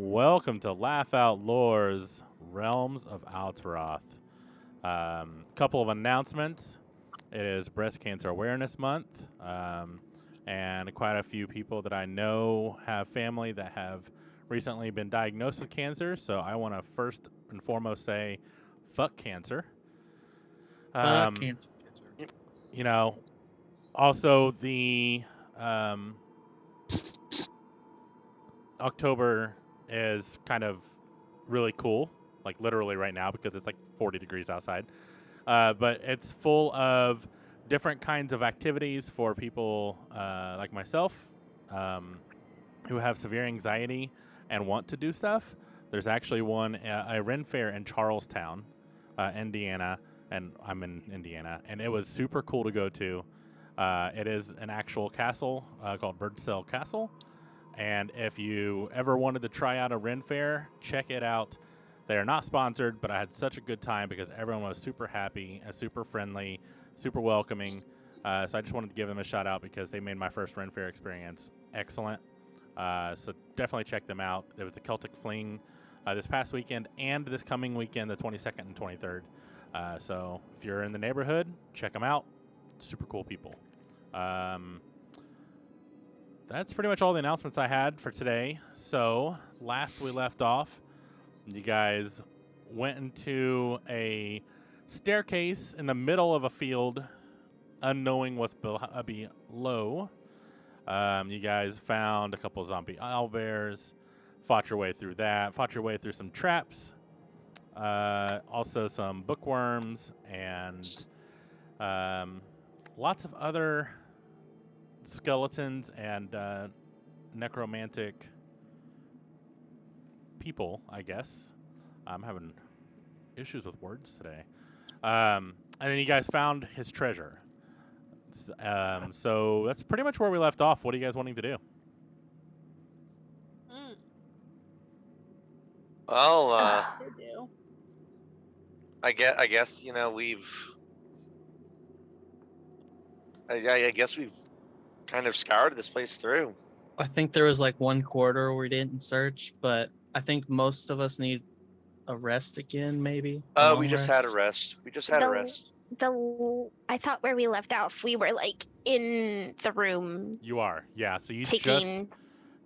Welcome to Laugh Out Lore's Realms of Altaroth. Couple of announcements. It is Breast Cancer Awareness Month, and quite a few people that I know have family that have recently been diagnosed with cancer. So I want to first and foremost say, fuck cancer. Cancer. You know, also the October is kind of really cool, like literally right now because it's like 40 degrees outside. But it's full of different kinds of activities for people like myself who have severe anxiety and want to do stuff. There's actually one, a Ren Fair in Charlestown, Indiana, and I'm in Indiana, and it was super cool to go to. It is an actual castle called Birdsell Castle. And if you ever wanted to try out a Ren Fair, check it out. They are not sponsored, but I had such a good time because everyone was super happy and super friendly, super welcoming. So I just wanted to give them a shout out because they made my first Ren Fair experience excellent. So definitely check them out. There was the Celtic Fling this past weekend and this coming weekend, the 22nd and 23rd. So if you're in the neighborhood, check them out. Super cool people. That's pretty much all the announcements I had for today. So, last we left off, you guys went into a staircase in the middle of a field, unknowing what's below. You guys found a couple zombie owlbears, fought your way through that, fought your way through some traps, also some bookworms, and lots of other skeletons and necromantic people, I guess. I'm having issues with words today. And then you guys found his treasure. So that's pretty much where we left off. What are you guys wanting to do? Well, They do. I guess I guess we've kind of scoured this place through. I think there was like one quarter where we didn't search, but I think most of us need a rest again, maybe. We just had a rest. I thought where we left off, we were like in the room. You are, yeah. So you taking.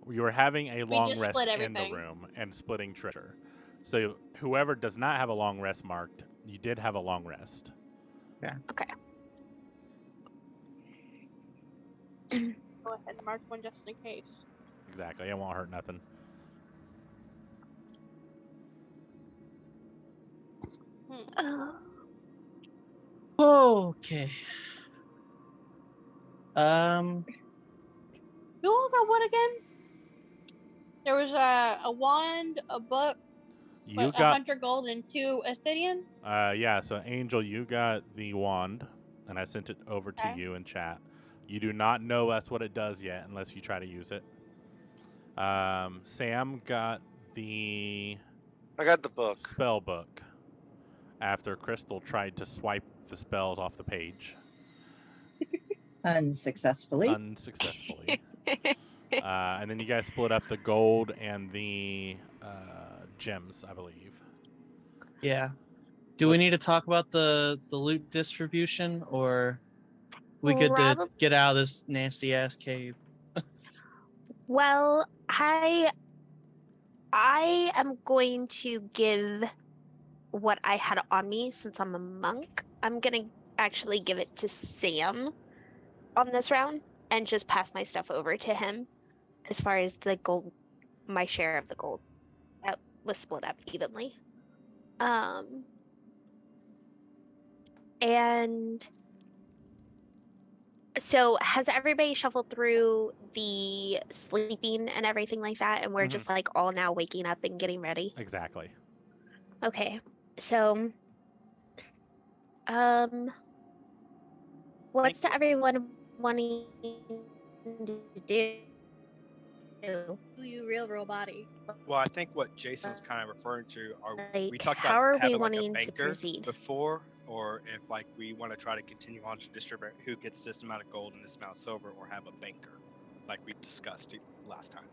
you were having a long just rest split in the everything. room and splitting treasure. So whoever does not have a long rest marked, you did have a long rest. Yeah. Okay. Go ahead and mark one just in case. Exactly. It won't hurt nothing. Okay. You all got what again? There was a wand, a book, You got 100 gold, and 2 Aethidian. yeah. So Angel, you got the wand, and I sent it over to you in chat. You do not know that's what it does yet, unless you try to use it. Sam got I got the book. Spell book. After Crystal tried to swipe the spells off the page. Unsuccessfully. And then you guys split up the gold and the gems, I believe. Yeah. Do we need to talk about the loot distribution, or we good to get out of this nasty ass cave? Well, I am going to give what I had on me since I'm a monk. I'm going to actually give it to Sam on this round and just pass my stuff over to him as far as the gold, my share of the gold that was split up evenly. And so has everybody shuffled through the sleeping and everything like that, and we're just like all now waking up and getting ready? Exactly. Okay. So what's everyone wanting to do? Do you real body? Well, I think what Jason's kind of referring to are Like, we talked how about are we having like a wanting to banker proceed? before, or if like we want to try to continue on to distribute who gets this amount of gold and this amount of silver, or have a banker, like we discussed last time.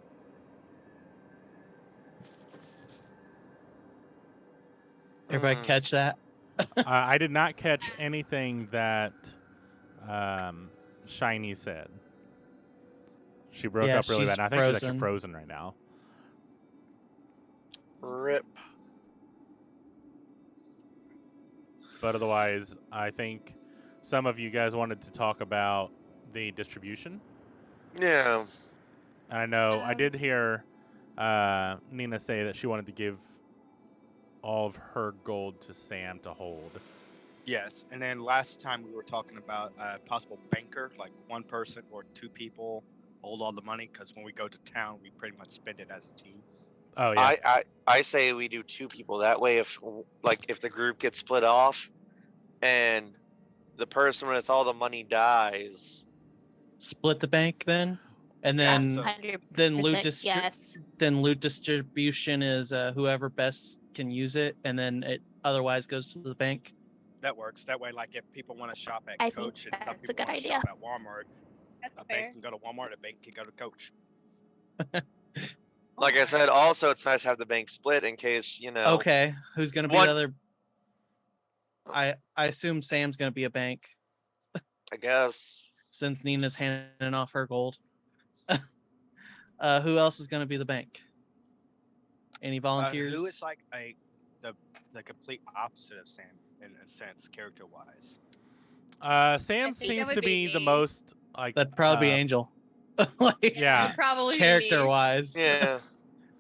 Everybody Mm. catch that? I did not catch anything that Shiny said. She broke Yeah, up really she's bad. I think she's actually frozen. frozen right now. Rip. But otherwise, I think some of you guys wanted to talk about the distribution. Yeah. And I know I did hear Nina say that she wanted to give all of her gold to Sam to hold. Yes, and then last time we were talking about a possible banker, like one person or two people hold all the money, because when we go to town, we pretty much spend it as a team. Oh yeah, I say we do 2 people. That way, if the group gets split off, and the person with all the money dies, Split the bank then, and Yeah, then so- 100% yes. then loot distribution is whoever best can use it, and then it otherwise goes to the bank. That works. That way, like if people want to shop at I think Coach and some that's a people good want to idea. shop at Walmart, That's a fair. bank can go to Walmart, a bank can go to Coach. like I said, also it's nice to have the bank split in case Okay, who's gonna be One- the other? I assume Sam's gonna be a bank I guess. since Nina's handing off her gold. Who else is gonna be the bank? Any volunteers? Who is like the complete opposite of Sam in a sense, character wise? Sam think that seems would to be be the me. most like. That'd probably be Angel. Like, Yeah. Probably character me. wise. Yeah.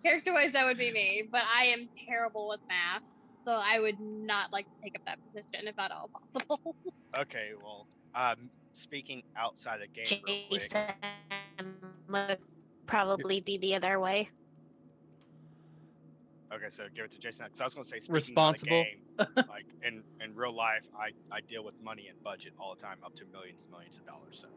Character wise, that would be me, but I am terrible with math, so I would not like to take up that position if at all possible. Okay, well, speaking outside of game real quick. Jason would probably be the other way. Okay, so give it to Jason because I was going to say speaking Responsible. Out of game, like in real life, I deal with money and budget all the time, up to millions of dollars. So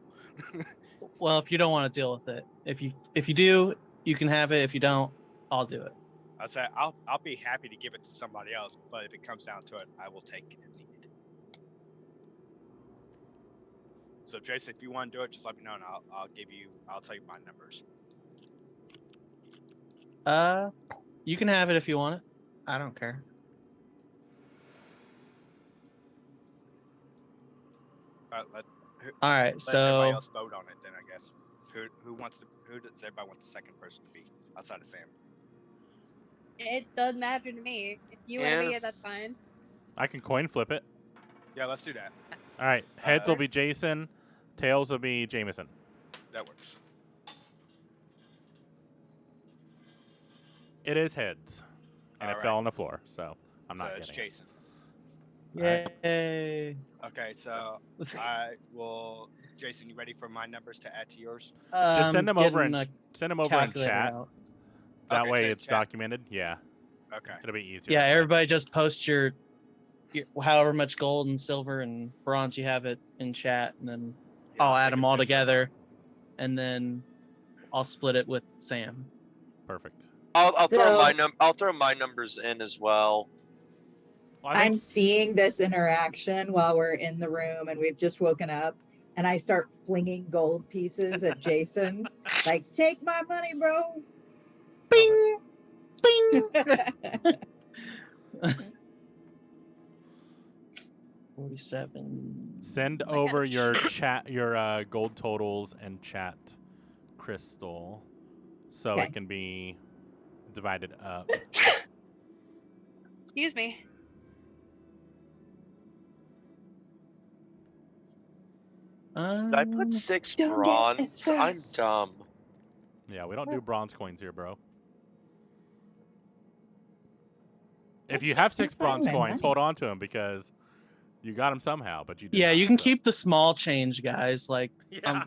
Well, if you don't want to deal with it, if you do, you can have it. If you don't, I'll do it. I say I'll be happy to give it to somebody else, but if it comes down to it, I will take it and leave it. So Jason, if you want to do it, just let me know and I'll tell you my numbers. You can have it if you want it. I don't care. All right, Let everybody so else vote on it then, I guess. Who does everybody want the second person to be outside of Sam? It doesn't matter to me. If you want to be Yeah. it, that's fine. I can coin flip it. Yeah, let's do that. All right, heads will be Jason, tails will be Jameson. That works. It is heads, and it All fell right. on the floor, so I'm So not it's getting it. Jason. yay. Okay, so I will. Jason, you ready for my numbers to add to yours? Just send them over getting and a send them over in calculator chat. out. That Okay, way send it's chat. documented. Yeah, Okay. it'll be easier. Yeah, that way. everybody just post your however much gold and silver and bronze you have it in chat, and then Yeah, I'll add take a them all picture. together, and then I'll split it with Sam. Perfect. I'll throw So- I'll throw my numbers in as well. Well, I I'm think, seeing this interaction while we're in the room and we've just woken up, and I start flinging gold pieces at Jason. Like, take my money, bro. Bing, bing. 47. send my over gosh. your chat, your gold totals and chat, Crystal, so Okay. it can be divided up. Excuse me. Did I put 6 don't get bronze? as I'm fast. dumb. Yeah, we don't do bronze coins here, bro. If you have 6 That's fine, bronze my coins, money. hold on to them because you got them somehow, but you did Yeah, not, you can so- keep the small change, guys. Like, Yeah.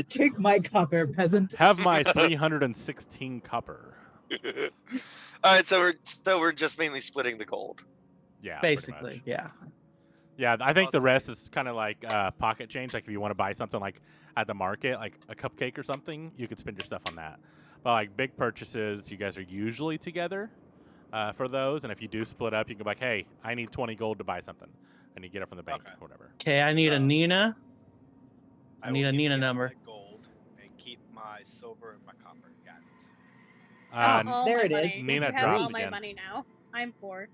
Take my copper, peasant. Have my 316 copper. All right, so we're just mainly splitting the gold. Yeah, pretty basically, much. yeah. Yeah, I think the Awesome. rest is kind of like pocket change. Like if you want to buy something like at the market, like a cupcake or something, you could spend your stuff on that. But like big purchases, you guys are usually together for those. And if you do split up, you can be like, hey, I need 20 gold to buy something. And you get it from the bank Okay. or whatever. Okay, I need a So- Nina. I will need a give Nina you number. my gold and keep my silver and my copper. Got it. Uh, All there my it is. money. Nina You have dropped all my again. money now. I'm poor.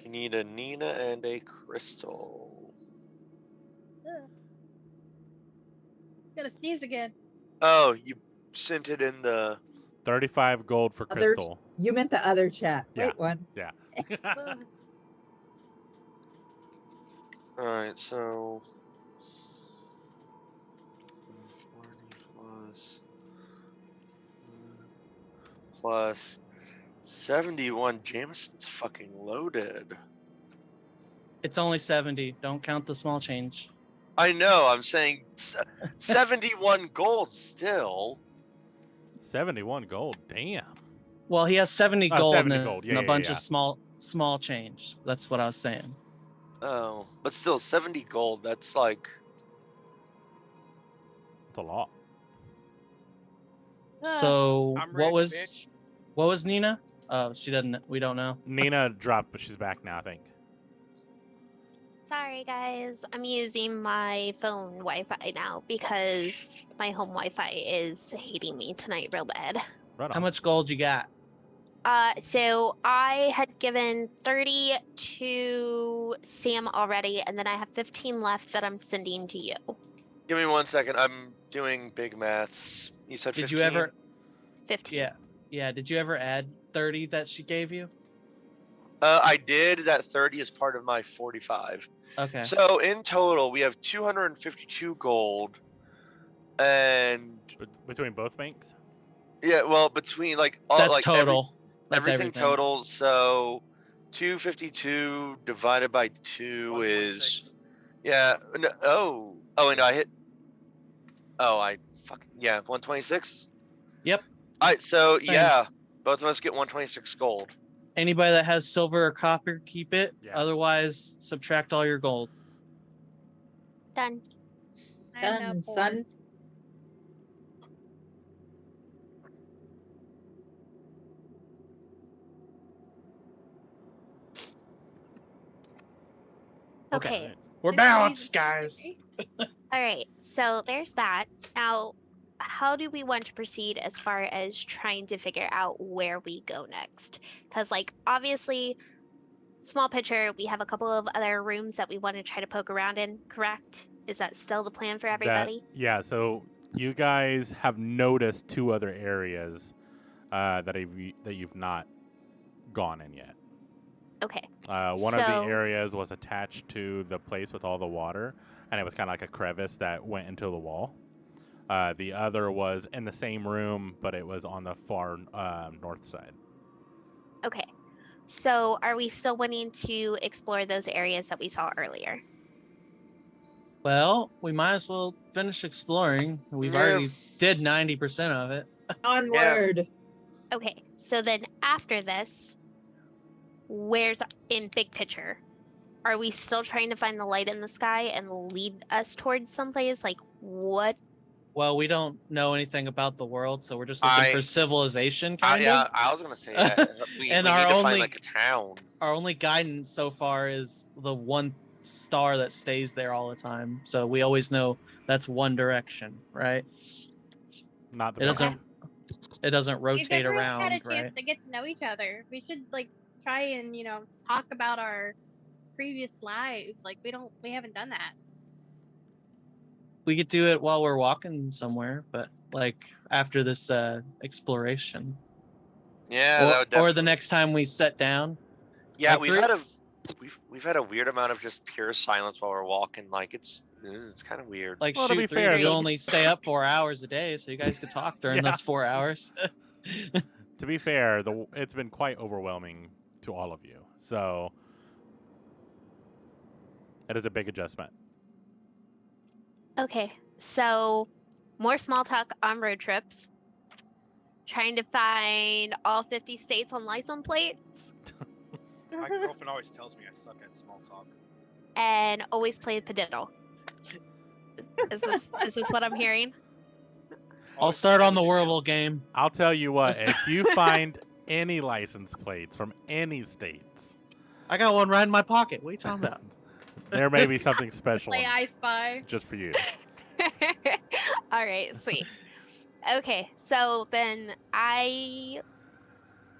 You need a Nina and a Crystal. Ugh. Gotta sneeze again. Oh, you sent it in the. 35 gold for Other- Crystal. You meant the other chat. Yeah. Wait, one. Yeah. Ugh. Alright, so. 40 plus 71. Jameson's fucking loaded. It's only 70. Don't count the small change. I know, I'm saying 71 gold still. 71 gold. Damn. Well, he has 70 Oh, gold 70 and, gold. and Yeah, a yeah, bunch yeah. of small change. That's what I was saying. Oh, but still 70 gold. That's like. That's a lot. Ah, So I'm what rich, was bitch. what was Nina? Oh, she doesn't. We don't know. Nina dropped, but she's back now, I think. Sorry, guys. I'm using my phone Wi-Fi now because my home Wi-Fi is hating me tonight real bad. Right on. How much gold you got? So I had given 30 to Sam already, and then I have 15 left that I'm sending to you. Give me 1 second. I'm doing big maths. You said 15? Did you ever? 15. Yeah. Did you ever add 30 that she gave you? I did. That 30 is part of my 45. Okay. So in total, we have 252 gold, and Between both banks? yeah, well, between like all That's like total. That's everything total. So 252 divided by 2 is 126. yeah. No, oh, and I hit. Oh, I fucking yeah, 126. Yep. Alright, so Same. yeah, both of us get 126 gold. Anybody that has silver or copper, keep it. Yeah. Otherwise, subtract all your gold. Done. I'm now Done, poor. son. Okay. Alright. We're It's balanced, easy. guys. All right. So there's that. Now, how do we want to proceed as far as trying to figure out where we go next? Because, like, obviously, small picture, we have a couple of other rooms that we want to try to poke around in, correct? Is that still the plan for everybody? Yeah, so you guys have noticed 2 other areas that you've not gone in yet. Okay. One of the So- areas was attached to the place with all the water, and it was kind of like a crevice that went into the wall. The other was in the same room, but it was on the far north side. Okay. So are we still wanting to explore those areas that we saw earlier? Well, we might as well finish exploring. We've Yeah. already did 90% of it. Onward. Okay. So then after this, where's in big picture? Are we still trying to find the light in the sky and lead us towards someplace? Like what? Well, we don't know anything about the world, so we're just looking for I- civilization, kind yeah, of. I was gonna say that. We And need our to find only- like a town. Our only guidance so far is the one star that stays there all the time. So we always know that's one direction, right? Not the It best. doesn't. It doesn't We've rotate never around, had a chance right? to get to know each other. We should like try and talk about our previous lives. Like we haven't done that. We could do it while we're walking somewhere, but like after this exploration, Yeah, that would or the definitely- next time we sit down. Yeah, like three- we've had a weird amount of just pure silence while we're walking. Like it's kind of weird. Like Well, to be shoot, fair, you the- only stay up 4 hours a day, so you guys could talk during Yeah. those 4 hours. To be fair, it's been quite overwhelming to all of you. So it is a big adjustment. Okay. So more small talk on road trips. Trying to find all 50 states on license plates. My girlfriend always tells me I suck at small talk. And always play Padiddle. Is this what I'm hearing? I'll Always start on the tells me- Wordle game. I'll tell you what, if you find any license plates from any states, I got one right in my pocket. What are you talking about? There may be something special Play I Spy. just for you. All right, sweet. Okay, so then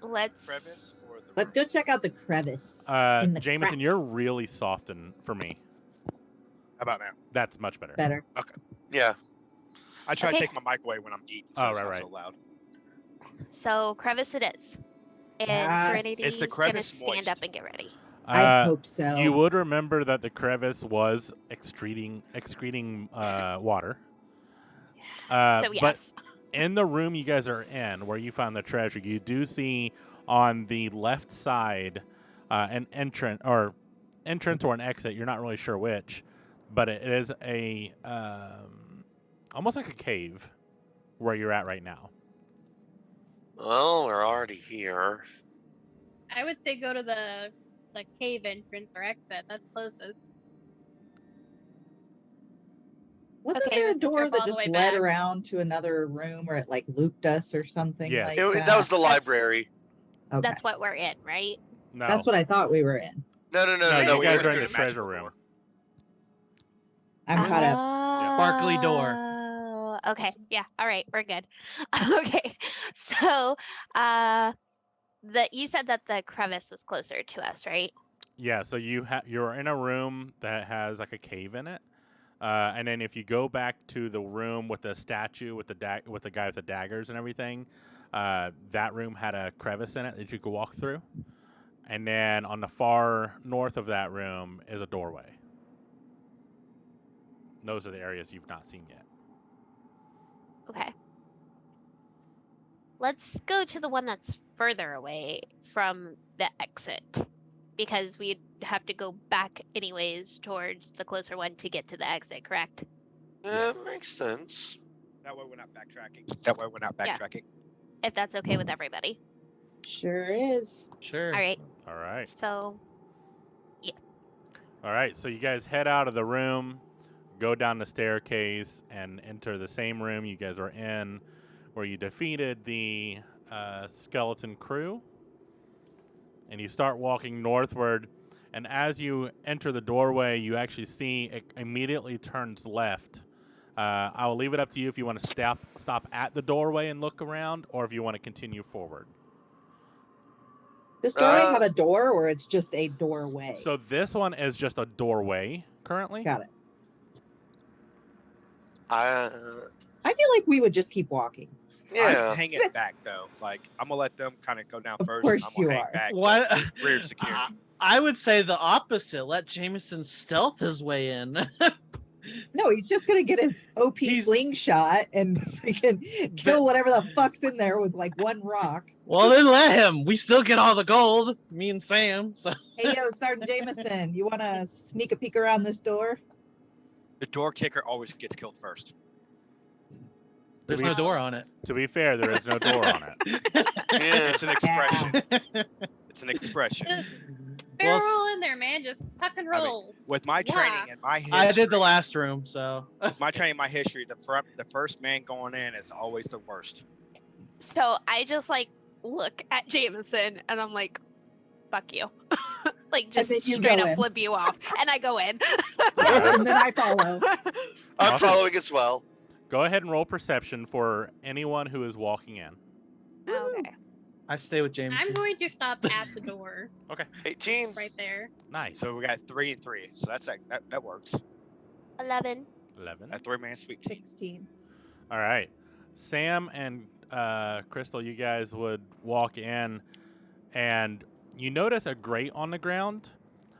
let's Crevice or the Let's room? go check out the crevice. in the Jameson, crack. you're really softened for me. How about now? That's much better. Better. Yeah. I try Okay. to take my mic away when I'm eating, so Oh, it's right, not right. so loud. So crevice it is. And Yes. Serenity's Is the gonna crevice stand moist? up and get ready. I hope so. You would remember that the crevice was excreting water. So But yes. in the room you guys are in, where you found the treasure, you do see on the left side an entrance or an exit. You're not really sure which, but it is a almost like a cave where you're at right now. Well, we're already here. I would say go to the cave entrance or exit. That's closest. Wasn't Okay, there a let's go door trip that all the just way led back. around to another room or it like looped us or something Yes. like That was the That's- library. Okay. That's what we're in, right? No, That's what I thought we were in. No, No, you we guys went are in through the the treasure magical room. door. I'm caught up. Sparkly door. Oh, okay. Yeah. All right. We're good. Okay. So, you said that the crevice was closer to us, right? Yeah, so you're in a room that has like a cave in it, and then if you go back to the room with the statue with the guy with the daggers and everything, that room had a crevice in it that you could walk through, and then on the far north of that room is a doorway. Those are the areas you've not seen yet. Okay. Let's go to the one that's further away from the exit, because we'd have to go back anyways towards the closer one to get to the exit, correct? Yeah, makes sense. That way we're not Yeah. backtracking. If that's okay with everybody. Sure is. Sure. All right. All right. So, All right, so you guys head out of the room, go down the staircase, and enter the same room you guys were in, where you defeated the skeleton crew. And you start walking northward, and as you enter the doorway, you actually see it immediately turns left. I will leave it up to you if you want to stop at the doorway and look around, or if you want to continue forward. Does doorway Uh, have a door or it's just a doorway? So this one is just a doorway currently. Got it. I I feel like we would just keep walking. yeah. I'm hanging back though. Like I'm gonna let them kind of go down Of first. course I'm gonna you hang are. back. What? Rear security. I would say the opposite. Let Jameson stealth his way in. No, he's just gonna get his OP He's- slingshot and freaking kill whatever the fuck's in there with like one rock. Well, then let him. We still get all the gold. Me and Sam. So Hey yo, Sergeant Jameson, you wanna sneak a peek around this door? The door kicker always gets killed first. there's we- no door on it. To be fair, there is no door on it. Yeah. It's an expression. It's an expression. Just Well, barrel in there, man. Just tuck and I mean, roll. With my Yeah. training and my history, I did the last room, so my training, my history, the first man going in is always the worst. so I just like look at Jameson and I'm like, fuck you. Like just then you straight go up in. flip you off. And I go in. Yes, and then I follow. I'm Awesome. following as well. Go ahead and roll perception for anyone who is walking in. Okay. I stay with Jameson. I'm going to stop at the door 18. right there. Nice. So we got 3 and 3. So that's that works. 11. 11. A 3-man sweep team. 16. All right. Sam and Crystal, you guys would walk in, and you notice a grate on the ground.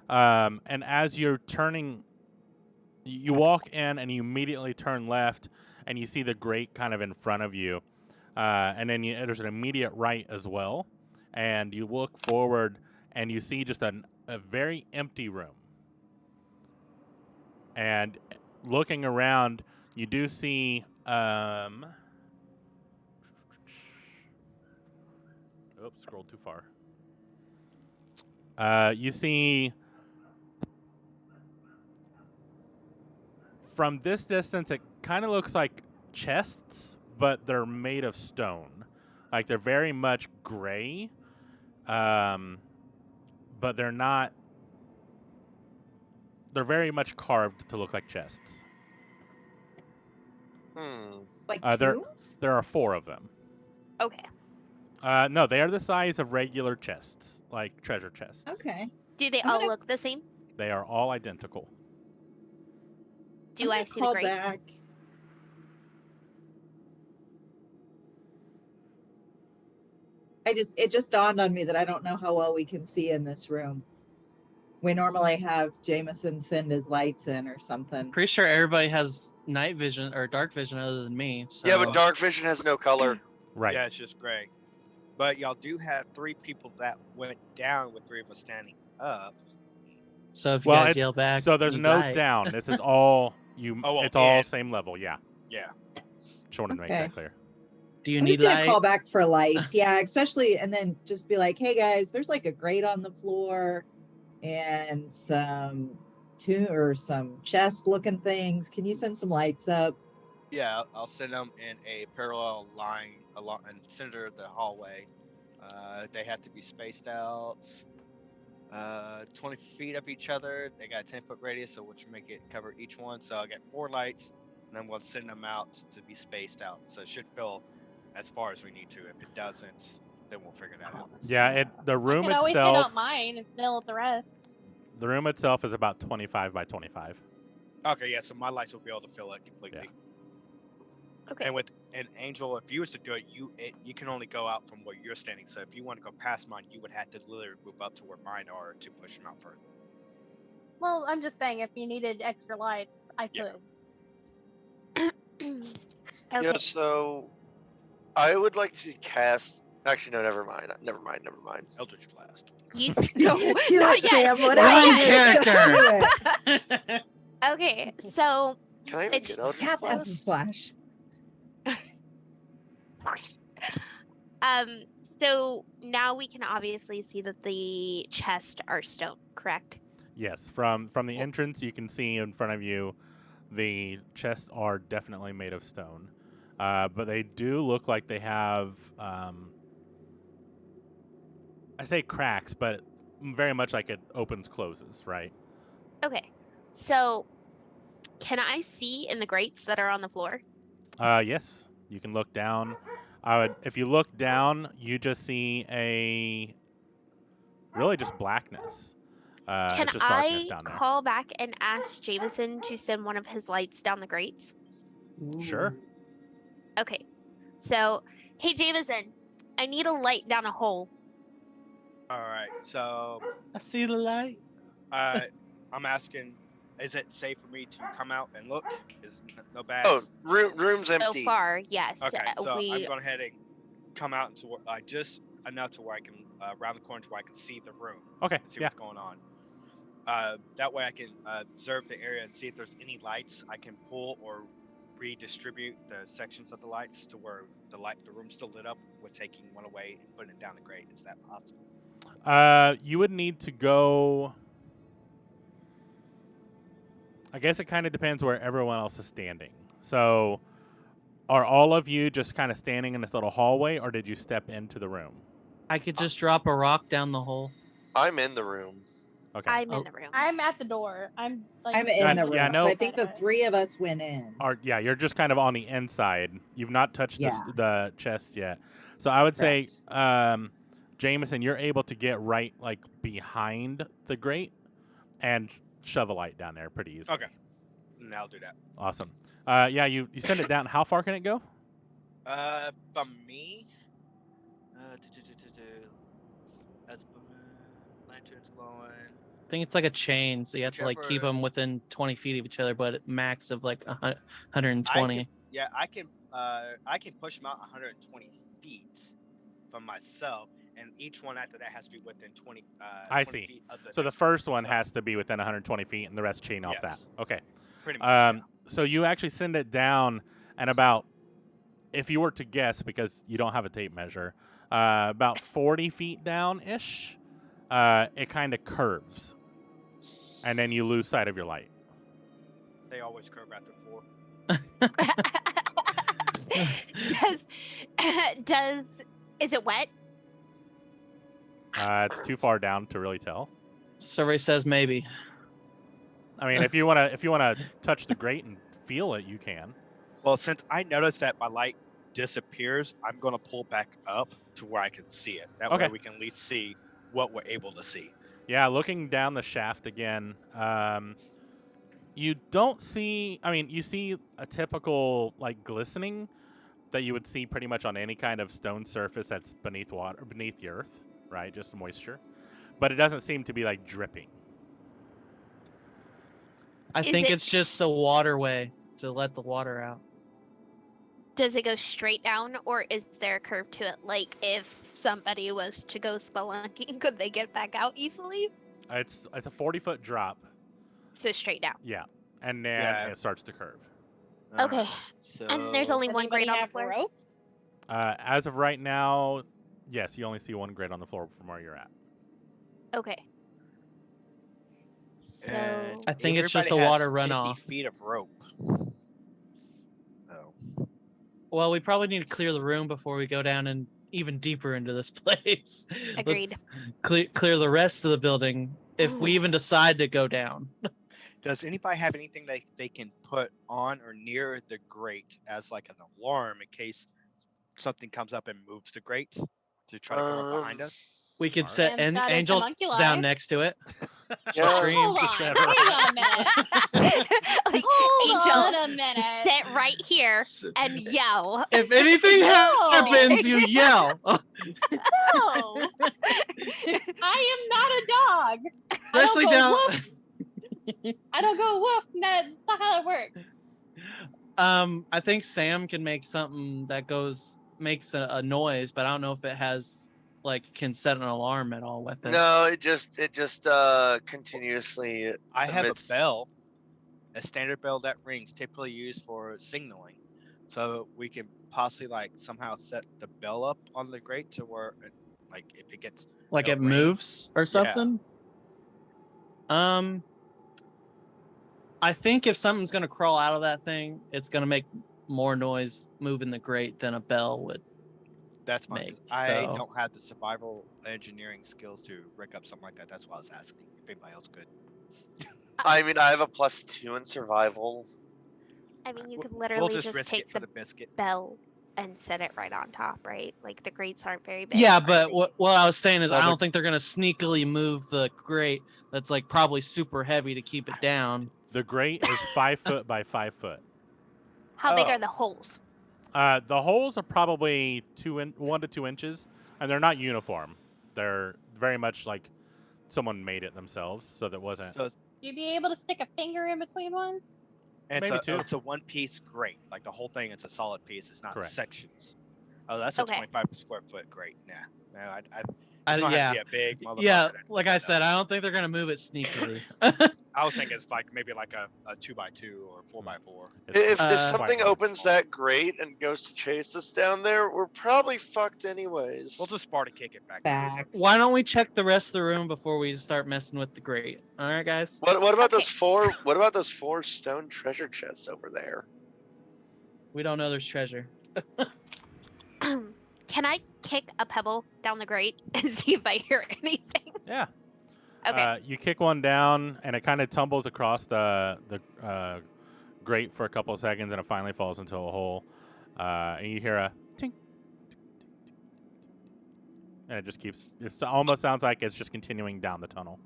And as you're turning, you walk in and you immediately turn left, and you see the grate kind of in front of you. And then there's an immediate right as well. And you look forward, and you see just a very empty room. And looking around, you do see oops, scrolled too far. You see from this distance, it kind of looks like chests, but they're made of stone. Like they're very much gray, but they're not they're very much carved to look like chests. Like There tombs? there are 4 of them. Okay. No, they are the size of regular chests, like treasure chests. Okay. Do they I'm all gonna- look the same? They are all identical. Do I'm I gonna see the call grates? back. It just dawned on me that I don't know how well we can see in this room. We normally have Jameson send his lights in or something. Pretty sure everybody has night vision or dark vision other than me. So Yeah, but dark vision has no color. Right. Yeah, it's just gray. But y'all do have 3 people that went down with 3 of us standing up. So if you Well, guys it's- yell back, So there's you no die. down. This is all you. Oh, well, it's all and- same level. Yeah. Yeah. Just wanted to make Okay. that clear. Do you I'm need just gonna light? call back for lights. Yeah, especially, and then just be like, hey guys, there's like a grate on the floor and some some chest looking things. Can you send some lights up? Yeah, I'll send them in a parallel line along and center the hallway. They have to be spaced out 20 feet up each other. They got a 10-foot radius, so which make it cover each one. So I get 4 lights, and I'm going to send them out to be spaced out. So it should fill as far as we need to. If it doesn't, then we'll figure that out. Yeah. The I room can always hit itself. on mine and fill the rest. The room itself is about 25 by 25. Okay, yeah. So my lights will be able to fill it completely. Okay. And Angel, if you was to do it, you can only go out from where you're standing. So if you want to go past mine, you would have to literally move up to where mine are to push them out further. Well, I'm just saying, if you needed extra lights, I Yeah. could. Okay. Yeah, so I would like to cast. Actually, no, never mind. Never mind. Eldritch Blast. You No, not yet. damn, what Not I yet. did. Do it. Okay, so Can I even It's get Eldritch Cast Acid Blast? Splash. so now we can obviously see that the chests are stone, correct? Yes. From the entrance, you can see in front of you, the chests are definitely made of stone, but they do look like they have. I say cracks, but very much like it opens closes, right? Okay. So can I see in the grates that are on the floor? Yes, you can look down. If you look down, you just see really just blackness. Can it's just darkness I down there. call back and ask Jameson to send one of his lights down the grates? Sure. Okay. So, hey Jameson, I need a light down a hole. All right. So I see the light. I'm asking, is it safe for me to come out and look? Is no bad? Oh, room's empty. So far, yes. Okay, so I'm we going ahead and come out into just enough to where I can round the corner to where I can see the room Okay. and see Yeah. what's going on. That way I can observe the area and see if there's any lights I can pull or redistribute the sections of the lights to where the room's still lit up with taking one away and putting it down the grate. Is that possible? You would need to go. I guess it kind of depends where everyone else is standing. So, are all of you just kind of standing in this little hallway, or did you step into the room? I could just drop a rock down the hole. I'm in the room. Okay. I'm Oh. in the room. I'm at the door. I'm like. I'm in Yeah, the room. yeah, So no- I think the 3 of us went in. Yeah, you're just kind of on the inside. You've not touched Yeah. the chest yet. So I would say, Correct. Jameson, you're able to get right like behind the grate and shove a light down there pretty easily. Okay. Now I'll do that. Awesome. Yeah, you send it down. How far can it go? From me, as lanterns glowing. I think it's like a chain, so you have to like keep Whichever- them within 20 feet of each other, but at max of like 120. Yeah, I can push them out 120 feet from myself, and each one after that has to be within 20. I 20 see. feet of the So the next first one so has to be within 120 feet, and the rest chain off that. Yes. Okay. pretty much. Yeah. So you actually send it down, and about, if you were to guess, because you don't have a tape measure, about 40 feet down ish, it kind of curves, and then you lose sight of your light. They always curve after 4. Is it wet? It's too far down to really tell. Survey says maybe. I mean, if you wanna touch the grate and feel it, you can. Well, since I noticed that my light disappears, I'm gonna pull back up to where I can see it. That Okay. way we can at least see what we're able to see. Yeah, looking down the shaft again, you don't see. I mean, you see a typical like glistening that you would see pretty much on any kind of stone surface that's beneath water, beneath the earth, right? Just moisture, but it doesn't seem to be like dripping. I Is think it it's just a waterway to let the water out. Does it go straight down, or is there a curve to it? Like, if somebody was to go spelunking, could they get back out easily? It's a 40-foot drop. So straight down. Yeah, and then Yeah. it starts to curve. Okay. So And there's only Does one anybody grate on the have floor. rope? As of right now, yes, you only see one grate on the floor from where you're at. Okay. So and I think it's just everybody a has water 50 runoff. feet of rope. So Well, we probably need to clear the room before we go down and even deeper into this place. Agreed. Let's clear the rest of the building if we Ooh. even decide to go down. does anybody have anything that they can put on or near the grate as like an alarm in case something comes up and moves the grate to try to come up behind us? We could Smart. set Sam's got his Angel homunculi. down next to it. Yeah. Scream. Hold on. Set Wait her on a minute. like, Hold on Angel, a minute. sit right here and yell. If anything No. happens, you yell. No. I am not a dog. Especially I don't down. go woof. I don't go woof, Ned. That's not how it works. I think Sam can make something that makes a noise, but I don't know if it has can set an alarm at all with it. No, it just continuously. I have a emits- bell, a standard bell that rings, typically used for signaling. So we can possibly somehow set the bell up on the grate to where, if it gets Like no it ring. moves or something. I think if something's gonna crawl out of that thing, it's gonna make more noise moving the grate than a bell would. That's fine. 'cause make, I so- don't have the survival engineering skills to rig up something like that. That's why I was asking if anybody else could. I mean, I have a +2 in survival. I mean, you We'll- could We'll literally just just risk take it for the the biscuit. bell and set it right on top, right? Like the grates aren't very big. Yeah, are but they? what I was saying is Well, I the- don't think they're gonna sneakily move the grate that's probably super heavy to keep it down. The grate is 5 foot by 5 foot. How big Oh. are the holes? The holes are probably 1 to 2 inches, and they're not uniform. They're very much like someone made it themselves, so that wasn't. So You be able to stick a finger in between one? it's Maybe two. it's a one piece grate. Like the whole thing, it's a solid piece. It's not Correct. sections. Oh, that's a Okay. 25 square foot grate. Nah, no, it's I- gonna yeah. have to be a big motherfucker. Yeah, to like pick I it said, up. I don't think they're gonna move it sneakily. I was thinking it's maybe a 2x2 or 4x4. If Uh, something quite opens small. that grate and goes to chase us down there, we're probably fucked anyways. We'll just Sparta kick it back. Facts. Why don't we check the rest of the room before we start messing with the grate? All right, guys. What about those Okay. four? What about those 4 stone treasure chests over there? We don't know there's treasure. Can I kick a pebble down the grate and see if I hear anything? Yeah. Okay. You kick one down, and it kind of tumbles across the grate for a couple of seconds, and it finally falls into a hole. And you hear a tink, and it just keeps. It almost sounds like it's just continuing down the tunnel.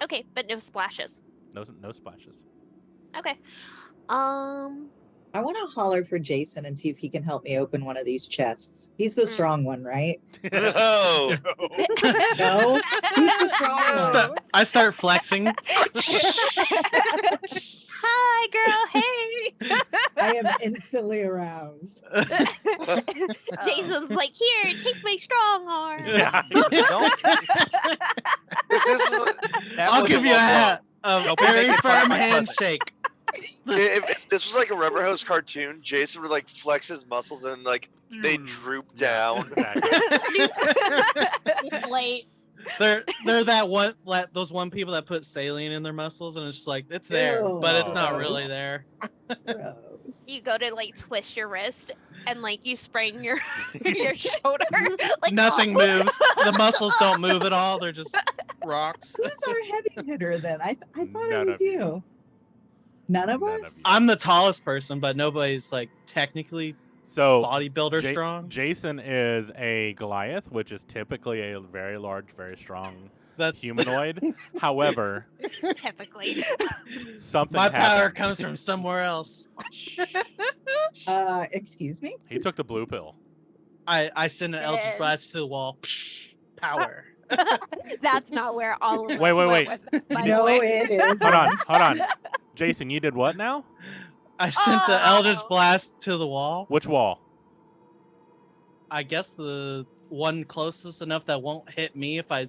Okay, but no splashes. No splashes. Okay. I want to holler for Jason and see if he can help me open one of these chests. He's the strong one, right? No. No? Who's the strong one? I start flexing. Hi, girl. Hey. I am instantly aroused. Jason's like, here, take my strong arm. Yeah. If this is, I'll give you a Don't be very making fun of firm my cousin. handshake. if this was like a Rubber Hose cartoon, Jason would flex his muscles and they droop down. It's late. They're those one people that put saline in their muscles and it's just it's there, Ew. but it's not Oh. really there. Gross. You go to twist your wrist and you sprain your your shoulder. Nothing oh. moves. The muscles don't move at all. They're just rocks. Who's our heavy hitter then? I thought None it was of you. you. None of None of us. you. I'm the tallest person, but nobody's like technically So bodybuilder Ja- strong. Jason is a Goliath, which is typically a very large, very strong That humanoid. However, Typically. something my power happened. comes from somewhere else. Excuse me. He took the blue pill. I send an Eldritch Dead. Blast to the wall. Power. That's not where all of us Wait, went wait. with, by the No, way. it is. Hold on. Jason, you did what now? I sent the Eldritch Oh. Blast to the wall. Which wall? I guess the one closest enough that won't hit me if I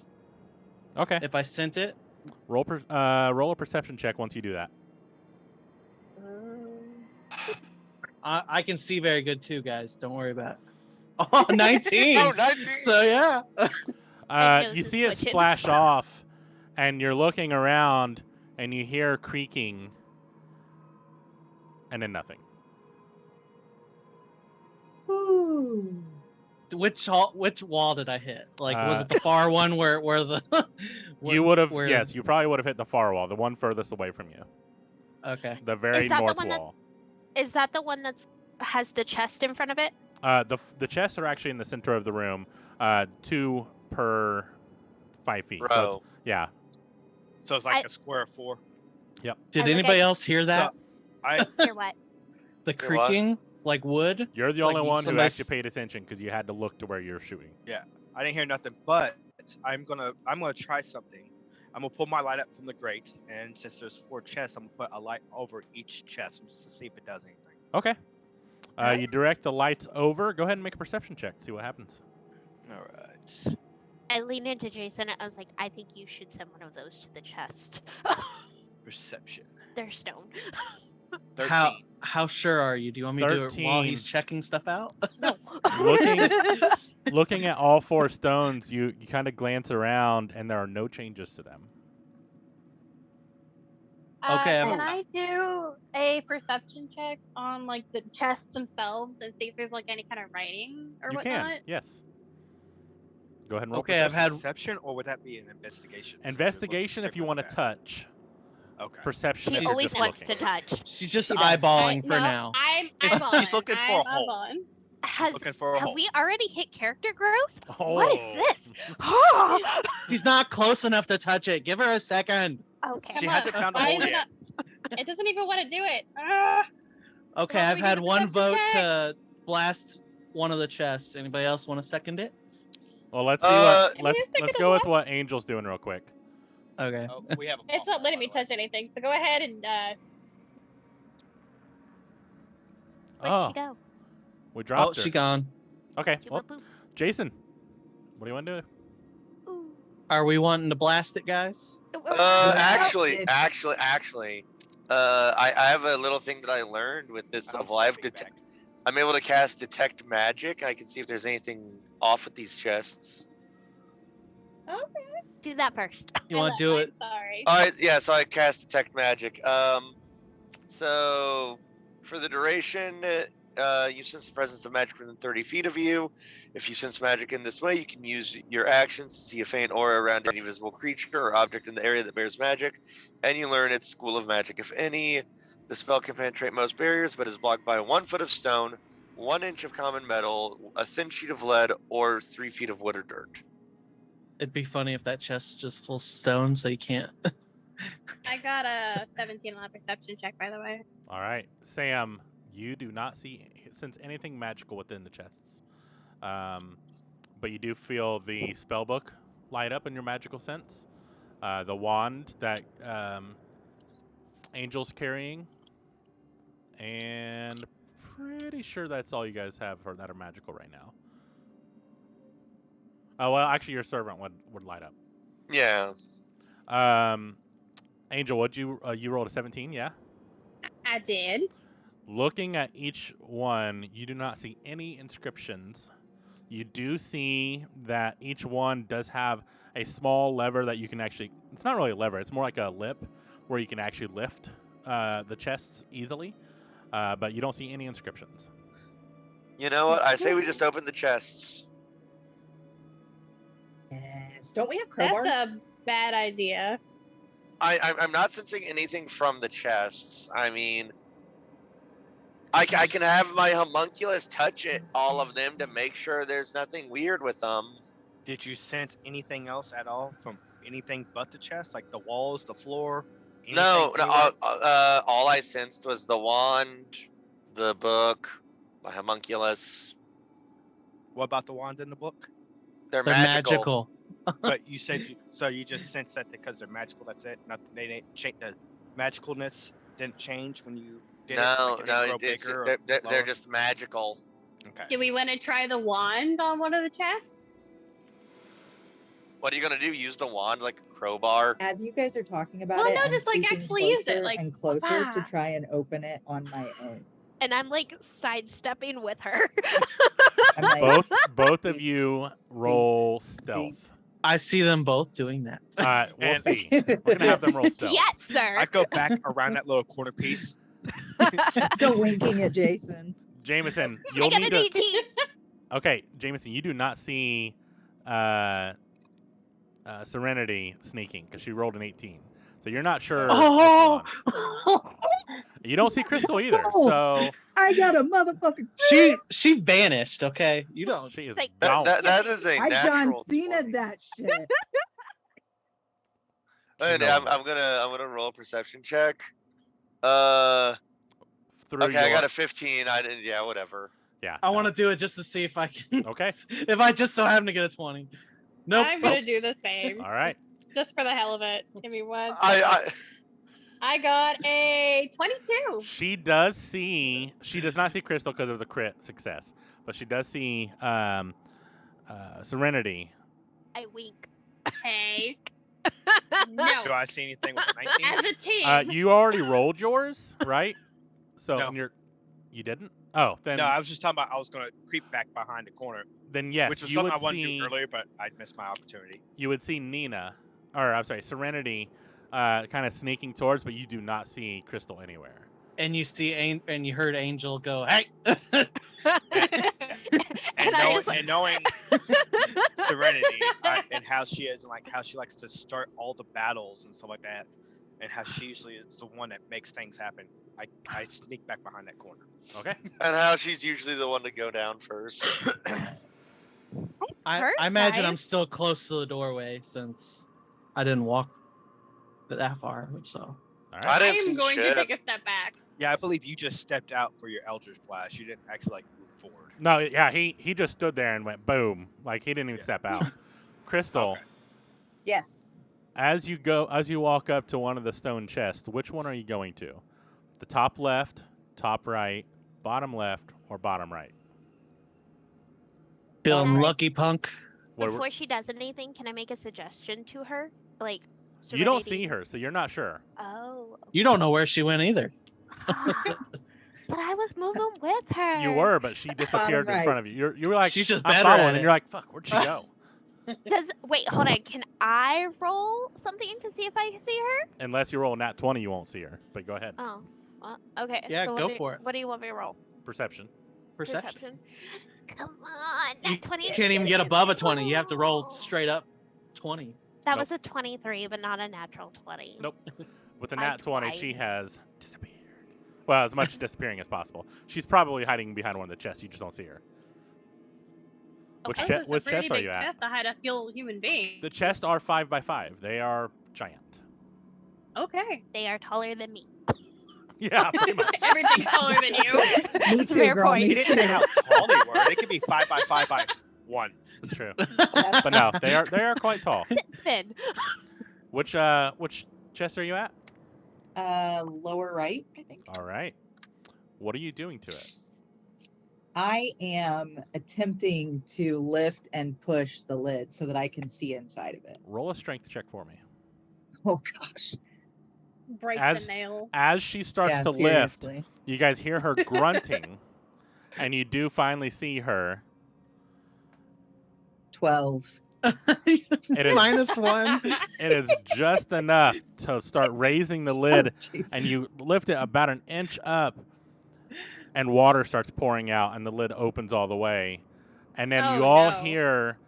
Okay. sent it. Roll a perception check once you do that. I can see very good too, guys. Don't worry about it. Oh, 19. Oh, 19. So yeah. nose You is see it twitching. splash off, and you're looking around, and you hear creaking, and then nothing. Ooh. Which wall did I hit? Like, was Uh, it the far one where the? You would have, where- yes, you probably would have hit the far wall, the one furthest away from you, Okay. the very that the north one that- wall. Is that the one that's has the chest in front of it? The chests are actually in the center of the room, 2 per 5 feet. So it's, Row. yeah. So it's like I- a square of 4. Did I look anybody at- else hear that? I Hear what? The Hear what? creaking, like wood. You're the Like only one who somebody actually paid attention because you had to look to where you're shooting. I didn't hear nothing, but I'm gonna try something. I'm gonna pull my light up from the grate, and since there's 4 chests, I'm gonna put a light over each chest just to see if it does anything. Okay. Alright. You direct the lights over. Go ahead and make a perception check. See what happens. All right. I leaned into Jason. I was like, I think you should send one of those to the chest. Perception. They're stone. 13. How sure are you? Do you want me to do it while 13. he's checking stuff out? No. Looking at all 4 stones, you kind of glance around, and there are no changes to them. Okay, Can I do a perception check on like the chests themselves and see if there's like any kind of writing or You whatnot? can, yes. Go ahead and roll. Okay, I've had- Perception, or would that be an investigation? Investigation if you want to touch. Okay. Perception. She if you're always just wants looking. to touch. She's just She does. eyeballing for No, now. I'm She's eyeballing. looking for I'm a hole. eyeballing. She's Has looking for a have hole. we already hit character growth? Oh. What is this? She's not close enough to touch it. Give her a second. Okay. She Come hasn't on, found a why hole is it yet. not- It doesn't even want to do it. Ah. Okay, Well, I've we had did the one vote perception to blast one of the chests. Anybody else want to second it? Well, let's see Uh, what. Let's go with what Angel's doing real quick. Okay. Oh, we have a It's ball, not letting by me the way. touch anything. So go ahead and Where'd Oh, she go? we dropped Oh, her. she gone. Okay. She Well, went poop. Jason, what do you want to do? Ooh. Are we wanting to blast it, guys? Actually, Blasted. I have a little thing that I learned with this I'm of live stepping detect. back. I'm able to cast detect magic. I can see if there's anything off with these chests. Do that first. You want to do it? Sorry. All right, yeah. So I cast detect magic. So for the duration, you sense the presence of magic within 30 feet of you. If you sense magic in this way, you can use your actions to see a faint aura around any visible creature or object in the area that bears magic, and you learn its school of magic, if any. The spell can penetrate most barriers, but is blocked by 1 foot of stone, 1 inch of common metal, a thin sheet of lead, or 3 feet of wood or dirt. It'd be funny if that chest is just full stone, so you can't. I got a 17 on a perception check, by the way. All right, Sam, you do not sense anything magical within the chests, but you do feel the spell book light up in your magical sense. The wand that Angel's carrying, and pretty sure that's all you guys have that are magical right now. Oh well, actually, your servant would light up. Yeah. Angel, what'd you rolled a 17? Yeah. I did. Looking at each one, you do not see any inscriptions. You do see that each one does have a small lever that you can actually. It's not really a lever. It's more like a lip where you can actually lift the chests easily. But you don't see any inscriptions. You know what? I say we just open the chests. Yes. Don't we have crowbars? That's a bad idea. I'm not sensing anything from the chests. I mean, I can have my homunculus touch it, all of them, to make sure there's nothing weird with them. Did you sense anything else at all from anything but the chest, like the walls, the floor? No, anything, no. anywhere? All I sensed was the wand, the book, my homunculus. What about the wand in the book? They're They're magical. magical. But you said so. You just sense that because they're magical. That's it. Nothing. They didn't change. The magicalness didn't change when you did it. No, Like, it no, didn't grow it's, bigger or they're lower? just magical. Okay. Do we want to try the wand on one of the chests? What are you gonna do? Use the wand like a crowbar? As you guys are talking about Well, it, no, I'm just, like, creeping actually use it, closer like, and closer to ah. try and open it on my own. And I'm like sidestepping with her. I'm like, Both of you roll stealth. I see them both doing that. We'll And- see. We're gonna have them roll stealth. Yes, sir. I go back around that little corner piece. still winking at Jason. Jameson, I you'll got need an to. 18. Okay, Jameson, you do not see Serenity sneaking because she rolled an 18, so you're not sure. what's going on. You don't see Crystal either, so I got a motherfucking. she vanished. Okay, you don't. she is Like- gone. That is a I John natural Cena 20. that shit. And No. I'm gonna roll a perception check. Through Okay, I your- got a 15. I didn't. Yeah, whatever. Yeah. I no. want to do it just to see if I can. Okay. If I just so happen to get a 20. Nope. I'm gonna do the same, All right. just for the hell of it. Give me one. I I got a 22. She does see. She does not see Crystal because it was a crit success, but she does see Serenity. I wink. Hey, Do no. I see anything with a 19? As a team, You already rolled yours, right? So No. you didn't. Oh, then No, I was just talking about I was going to creep back behind the corner, then yes, which was you something would I wanted to see. do earlier, but I missed my opportunity. You would see Nina, or I'm sorry, Serenity, kind of sneaking towards, but you do not see Crystal anywhere. And you see, and you heard Angel go, "Hey!" And I was like, And knowing Serenity and how she is, and like how she likes to start all the battles and stuff like that, and how she usually is the one that makes things happen. I sneak back behind that corner. Okay. and how she's usually the one to go down first. I Hurt, imagine I'm guys. still close to the doorway since I didn't walk that far. So All I right. I didn't am see going shit. to take a step back. Yeah, I believe you just stepped out for your Eldritch Blast. You didn't actually like move forward. No, yeah, he just stood there and went boom, like he didn't even Yeah. step out. Crystal, Okay. Yes. as you walk up to one of the stone chests, which one are you going to? The top left, top right, bottom left, or bottom right? feeling Alright. lucky, punk. What- before she does anything, can I make a suggestion to her? Like, you don't Serenity- see her, so you're not sure. Oh. You don't know where she went either. But I was moving with her. You were, but she disappeared in right. front of you. You were like, She's just I'm better following, at and it. you're like, fuck, where'd she go? Wait, hold on. Can I roll something to see if I see her? Unless you roll a nat 20, you won't see her. But go ahead. Oh. Well, okay. Yeah, so go what for it. What do you want me to roll? Perception. Perception. Come on. You That 20. can't even get above a 20. You have to roll straight up 20. That Nope. was a 23, but not a natural 20. Nope. With a I nat 20, tried. she has disappeared. Well, as much disappearing as possible. She's probably hiding behind one of the chests. You just don't see her. Which, This che- is a which pretty chest are big you at? chest. I had a full human being. The chests are 5x5. They are giant. Okay. They are taller than me. Yeah, pretty much. Everything's taller than you. Me too, Fair girl. point. Me He didn't say how tall they were. They could be 5x5 by 1. That's true. That's But no, they are quite tall. Spin. Which chest are you at? lower right, I think. All right. What are you doing to it? I am attempting to lift and push the lid so that I can see inside of it. Roll a strength check for me. Oh gosh. Break As- the nail. As she starts Yeah, to lift, seriously. you guys hear her grunting, and you do finally see her. 12. It is -1. It is just enough to start raising the lid, Jesus. and you lift it about an inch up, and water starts pouring out, and the lid opens all the way, and then you Oh, all no. hear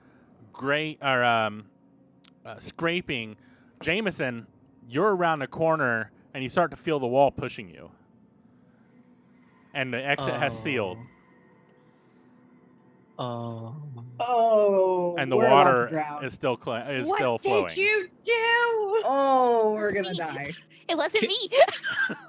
scraping. Jameson, you're around the corner and you start to feel the wall pushing you. And the exit has sealed. Oh. Oh, And the we're about to water drown. is still What still flowing. did you do? Oh, we're Wasn't gonna me. die. It wasn't me.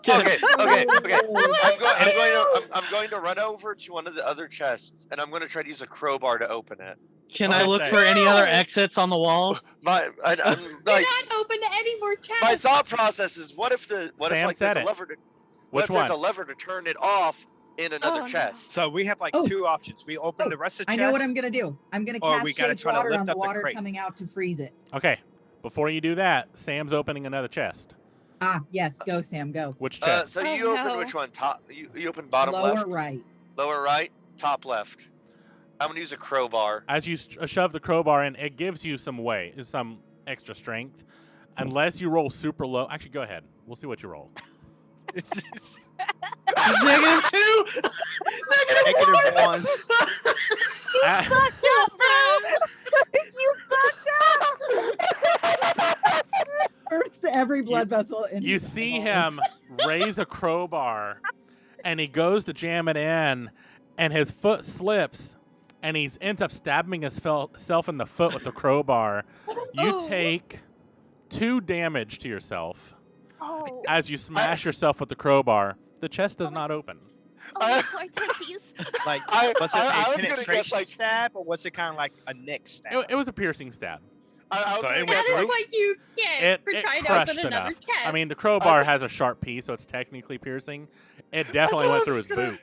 Okay. Oh. I'm going to run over to one of the other chests, and I'm going to try to use a crowbar to open it. Can I I was look saying- for any other No! exits on the walls? I'm You're like, not open to any more chests. my thought process is, what if Sam like said there's a it. lever to Which there's a one? lever to turn it off in another Oh, no. chest? So we have like Oh. 2 options. We open Oh, the rest of the I chest. know what I'm gonna do. I'm gonna Or cast we gotta shade try to water lift on the up the water crate. coming out to freeze it. Okay. Before you do that, Sam's opening another chest. Ah, yes, go Sam, go. Which chest? So Oh, you open no. which one? Top? You open bottom Lower left, right. lower right, top left. I'm gonna use a crowbar. As you shove the crowbar in, it gives you some extra strength. Unless you roll super low. Actually, go ahead. We'll see what you roll. It's It's -2. -1. Uh, Bursts every blood vessel in you his see eyeballs. him raise a crowbar, and he goes to jam it in, and his foot slips, and he ends up stabbing himself in the foot with the crowbar. You Oh. take 2 damage to yourself Oh, as you smash yourself with the crowbar. The chest does not open. oh my poor tootsies. Like, I- was it I a was gonna guess, penetration like- stab, or was it kind of like a nick stab? It was a piercing stab. I was So gonna it That guess, is went like, what you get It for trying to crushed open another enough. chest. I mean, the crowbar I- has a sharp piece, so it's technically piercing. It definitely went through his boot.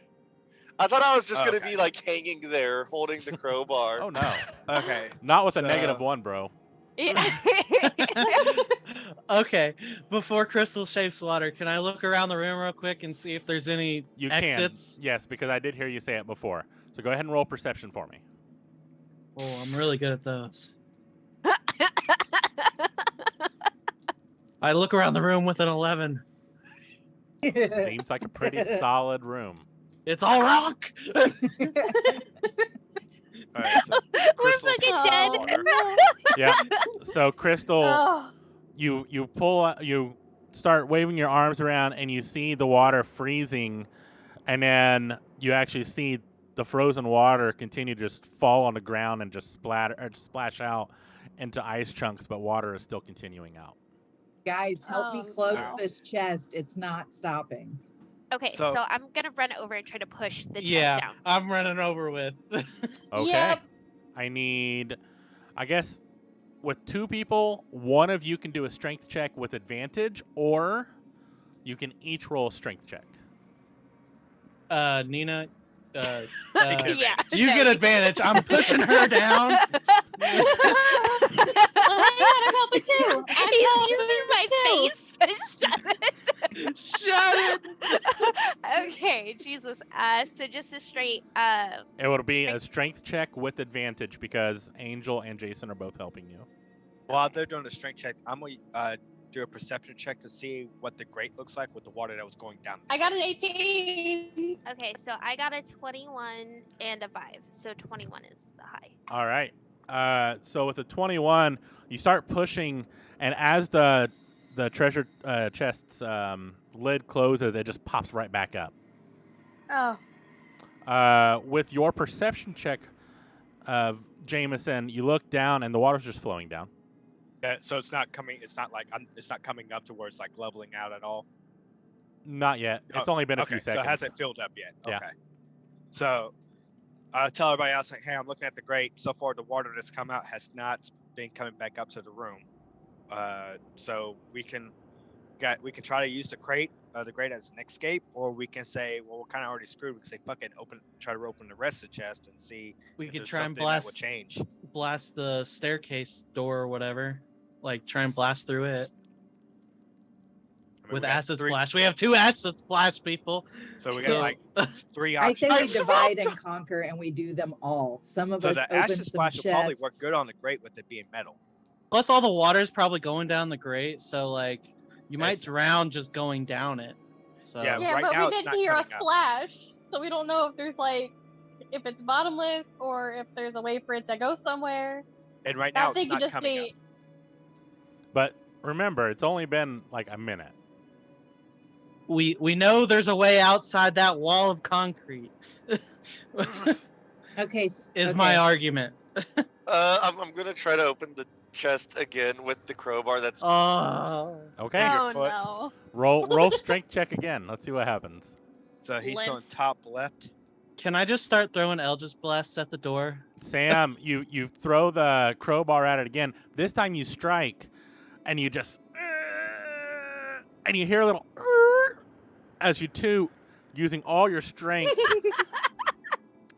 I thought I was just gonna Okay. be like hanging there holding the crowbar. Oh no, Okay. not with a So- -1, bro. Okay, before Crystal shapes water, can I look around the room real quick and see if there's any You exits? can, yes, because I did hear you say it before. So go ahead and roll perception for me. Oh, I'm really good at those. I look around the room with an 11. Seems like a pretty solid room. It's all rock. All right. So We're Crystal's fucking got dead. water. Yeah. So Crystal, Oh, you start waving your arms around, and you see the water freezing, and then you actually see the frozen water continue to just fall on the ground and just splash out into ice chunks, but water is still continuing out. Guys, help me Oh, close no. this chest. It's not stopping. Okay, So- so I'm gonna run over and try to push the chest Yeah, down. I'm running over with. Okay. Yep. I need, I guess, with 2 people, one of you can do a strength check with advantage, or you can each roll a strength check. Nina, can Yeah. you no, get you- advantage. I'm pushing her down. I'm helping too. I'm He's helping using my too. face. Shut it. Shut it. Okay, Jesus. So just a straight. It would be a strength check with advantage because Angel and Jason are both helping you. While they're doing the strength check, I'm gonna do a perception check to see what the grate looks like with the water that was going down. I got an 18. Okay, so I got a 21 and a 5. So 21 is the high. All right. So with the 21, you start pushing, and as the treasure chest's lid closes, it just pops right back up. Oh. With your perception check, Jameson, you look down, and the water's just flowing down. So it's not coming. It's not like it's not coming up to where it's like leveling out at all. Not yet. It's only been a few So seconds. it hasn't filled up yet. Yeah. Okay. So I tell everybody else like, hey, I'm looking at the grate. So far, the water that's come out has not been coming back up to the room. So we can try to use the grate as an escape, or we can say, well, we're kind of already screwed because they fucking try to open the rest of the chest and see We if could there's try and something that would blast change. the staircase door or whatever. Like try and blast through it I mean, with we got acid three- splash. We have 2 acid splash people. So we So- got like 3 I options. say we I divide swapped- and conquer and we do them all. Some of So us the open acid some splash will probably work chests. good on the grate with it being metal. Plus, all the water's probably going down the grate, so like you might It's- drown just going down it. So Yeah, Yeah, right but now we it's did not hear a coming up. splash, so we don't know if there's like if it's bottomless or if there's a way for it to go somewhere. And right now That it's thing could not just coming be. up. But remember, it's only been like a minute. We know there's a way outside that wall of concrete. Okay. Is my argument. I'm gonna try to open the chest again with the crowbar. That's Oh. Okay. Oh foot. no. Roll strength check again. Let's see what happens. So he's Limp. doing top left. Can I just start throwing Eldritch Blasts at the door? Sam, you throw the crowbar at it again. This time you strike, and you just and you hear a little as you two using all your strength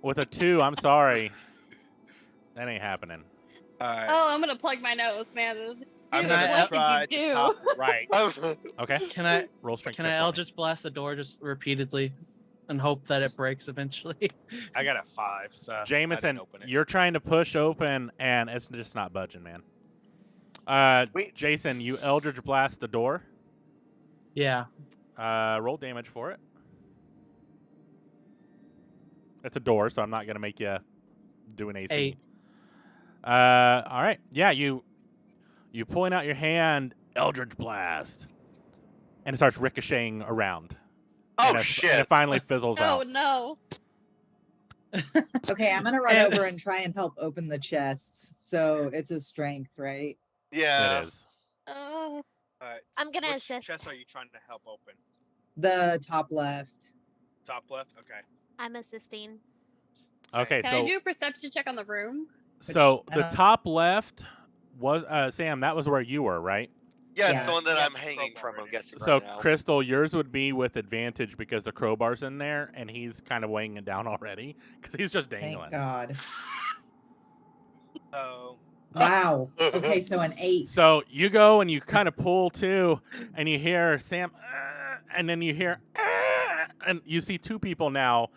with a 2. I'm sorry, that ain't happening. All right. Oh, I'm gonna plug my nose, man. I'm Can gonna I- try what did you the do? top right. Okay. Can I Roll strength. can I check for me. Eldritch Blast the door just repeatedly and hope that it breaks eventually? I got a 5. So I Jameson, didn't open it. you're trying to push open, and it's just not budging, man. Wait. Jason, you Eldritch Blast the door. Yeah. Roll damage for it. It's a door, so I'm not gonna make you do an AC. 8. All right. Yeah, you point out your hand, Eldritch Blast, and it starts ricocheting around. oh and it, shit. And it finally fizzles Oh out. no. Okay, I'm gonna run And- over and try and help open the chests. So it's a strength, right? Yeah. It is. All right. I'm gonna which assist. chest are you trying to help open? The top left. Top left. Okay. I'm assisting. Okay, Can I do a perception check on the room? so I the don't- top left was Sam. That was where you were, right? Yeah, it's Yeah. the one that Yes, I'm it's hanging crowbar from. I'm already. guessing So right now. Crystal, yours would be with advantage because the crowbar's in there, and he's kind of weighing it down already because he's just Thank dangling. God. So Wow. Okay, so an 8. So you go and you kind of pull too, and you hear Sam, and then you hear, and you see 2 people now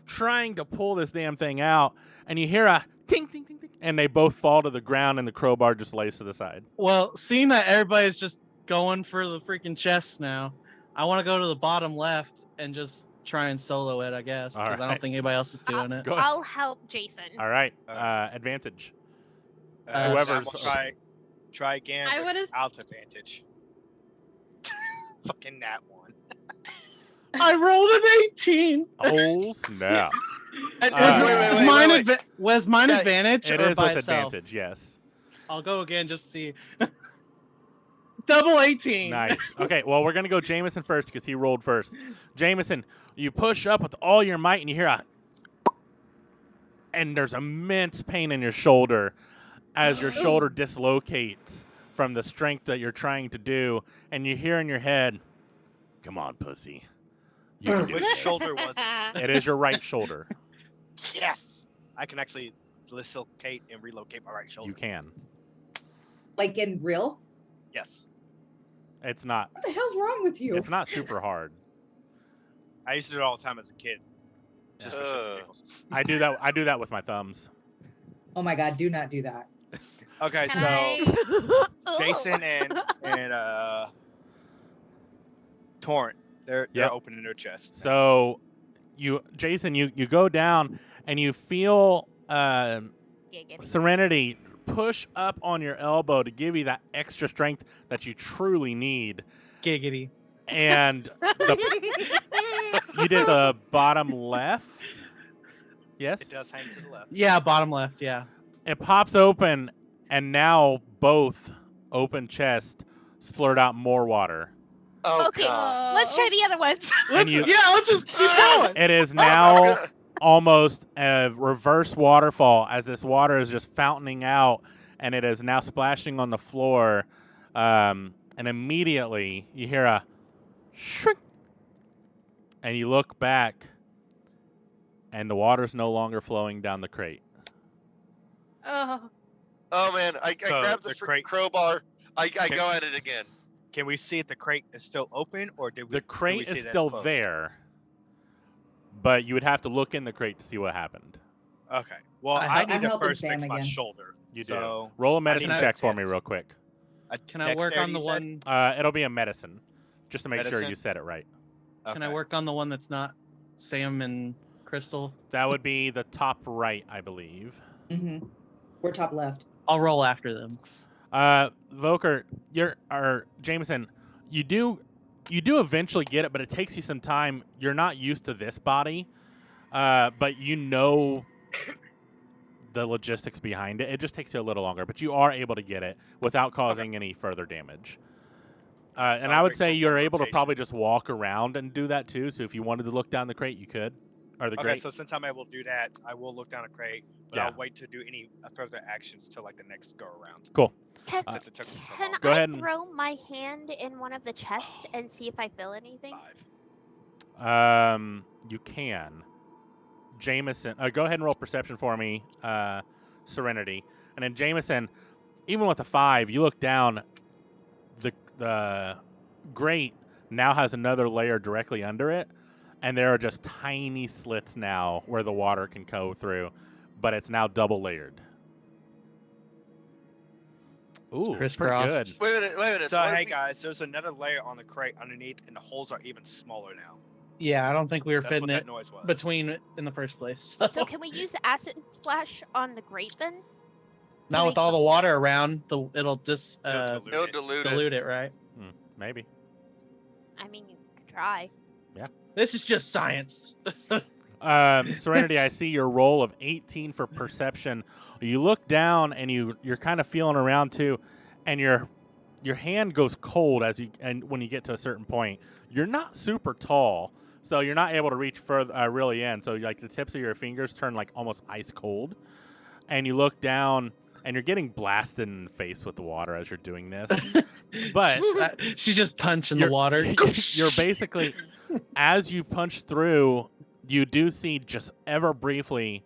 trying to pull this damn thing out, and you hear a ting, ting, ting, ting, and they both fall to the ground, and the crowbar just lays to the side. Well, seeing that everybody's just going for the freaking chests now, I want to go to the bottom left and just try and solo it, I guess, because I Alright. don't think anybody else is doing it. Go ahead. I'll help Jason. All right, Alright. advantage. Whoever's- try again. I but would've- out advantage. Fucking nat 1. I rolled an 18. Oh snap! And- Was wait, mine, wait. was mine Yeah, advantage It or is by with itself? advantage, yes. I'll go again just to see. Double 18. Nice. Okay, well, we're going to go Jameson first because he rolled first. Jameson, you push up with all your might and you hear a... And there's immense pain in your shoulder as your shoulder dislocates from the strength that you're trying to do. And you hear in your head, come on, pussy. You can do Which this. shoulder was it? It is your right shoulder. Yes. I can actually dislocate and relocate my right shoulder. You can. Like in real? Yes. It's not. What the hell's wrong with you? It's not super hard. I used to do it all the time as a kid. Just for shits and Ugh. giggles. I do that with my thumbs. Oh my God, do not do that. Okay, Can so I- Jason and Torrent, they're Yep. opening their chest. So, Jason, you go down and you feel Giggity. Serenity push up on your elbow to give you that extra strength that you truly need. Giggity. And you did the bottom left. Yes, It does hang to the left. Yeah, bottom left. Yeah. It pops open, and now both open chest splurt out more water. Oh, Okay. God. Let's try the other ones. And you- Let's just keep going. It is Oh, now God. almost a reverse waterfall as this water is just fountaining out, and it is now splashing on the floor. And immediately you hear a shrink, and you look back, and the water's no longer flowing down the crate. Oh, Oh man, I So, grabbed the the freaking crate- crowbar. I Can- go at it again. Can we see if the crate is still open, or did we? The do we crate see is that it's still closed? there, but you would have to look in the crate to see what happened. Okay. Well, I I, help- need I'm to helping first fix Sam my again. shoulder. You do. So, Roll a medicine need check to for me attempt. real quick. Can I work on dexterity, the you said? one? It'll be a medicine, just to make sure you Medicine? said it right. Can I Okay. work on the one that's not Sam and Crystal? That would be the top right, I believe. Mm-hmm. We're top left. I'll roll after them. Voker, or Jameson, you do eventually get it, but it takes you some time. You're not used to this body, but you know the logistics behind it. It just takes you a little longer, but you are able to get it without causing any further damage. So And I'll I would wait say for you're one able to rotation. probably just walk around and do that too. So if you wanted to look down the crate, you could, or the Okay, crate. so since I'm able to do that, I will look down a crate, but Yeah. I'll wait to do any further actions till like the next go around. Cool. Can, Since it took me so can long. Go I ahead and- throw my hand in one of the chests and see if I feel anything? 5. You can. Jameson, go ahead and roll perception for me, Serenity, and then Jameson. Even with a 5, you look down. The grate now has another layer directly under it, and there are just tiny slits now where the water can go through, but it's now double layered. Ooh, pretty crisscrossed. good. Wait a minute. So what if hey we- guys, there's another layer on the crate underneath, and the holes are even smaller now. Yeah, I don't think we were That's fitting what it that noise was. between in the first place. So can we use acid splash on the grate then? Now with all the water around, it'll just It'll dilute It'll it. dilute it. dilute it, right? Maybe. I mean, you could try. This is just science. Serenity, I see your roll of 18 for perception. You look down and you're kind of feeling around too, and your hand goes cold and when you get to a certain point. You're not super tall, so you're not able to reach further really in. So like the tips of your fingers turn like almost ice cold, and you look down and you're getting blasted in the face with the water as you're doing this. But She's just punching the You're- water. you're basically, as you punch through, you do see just ever briefly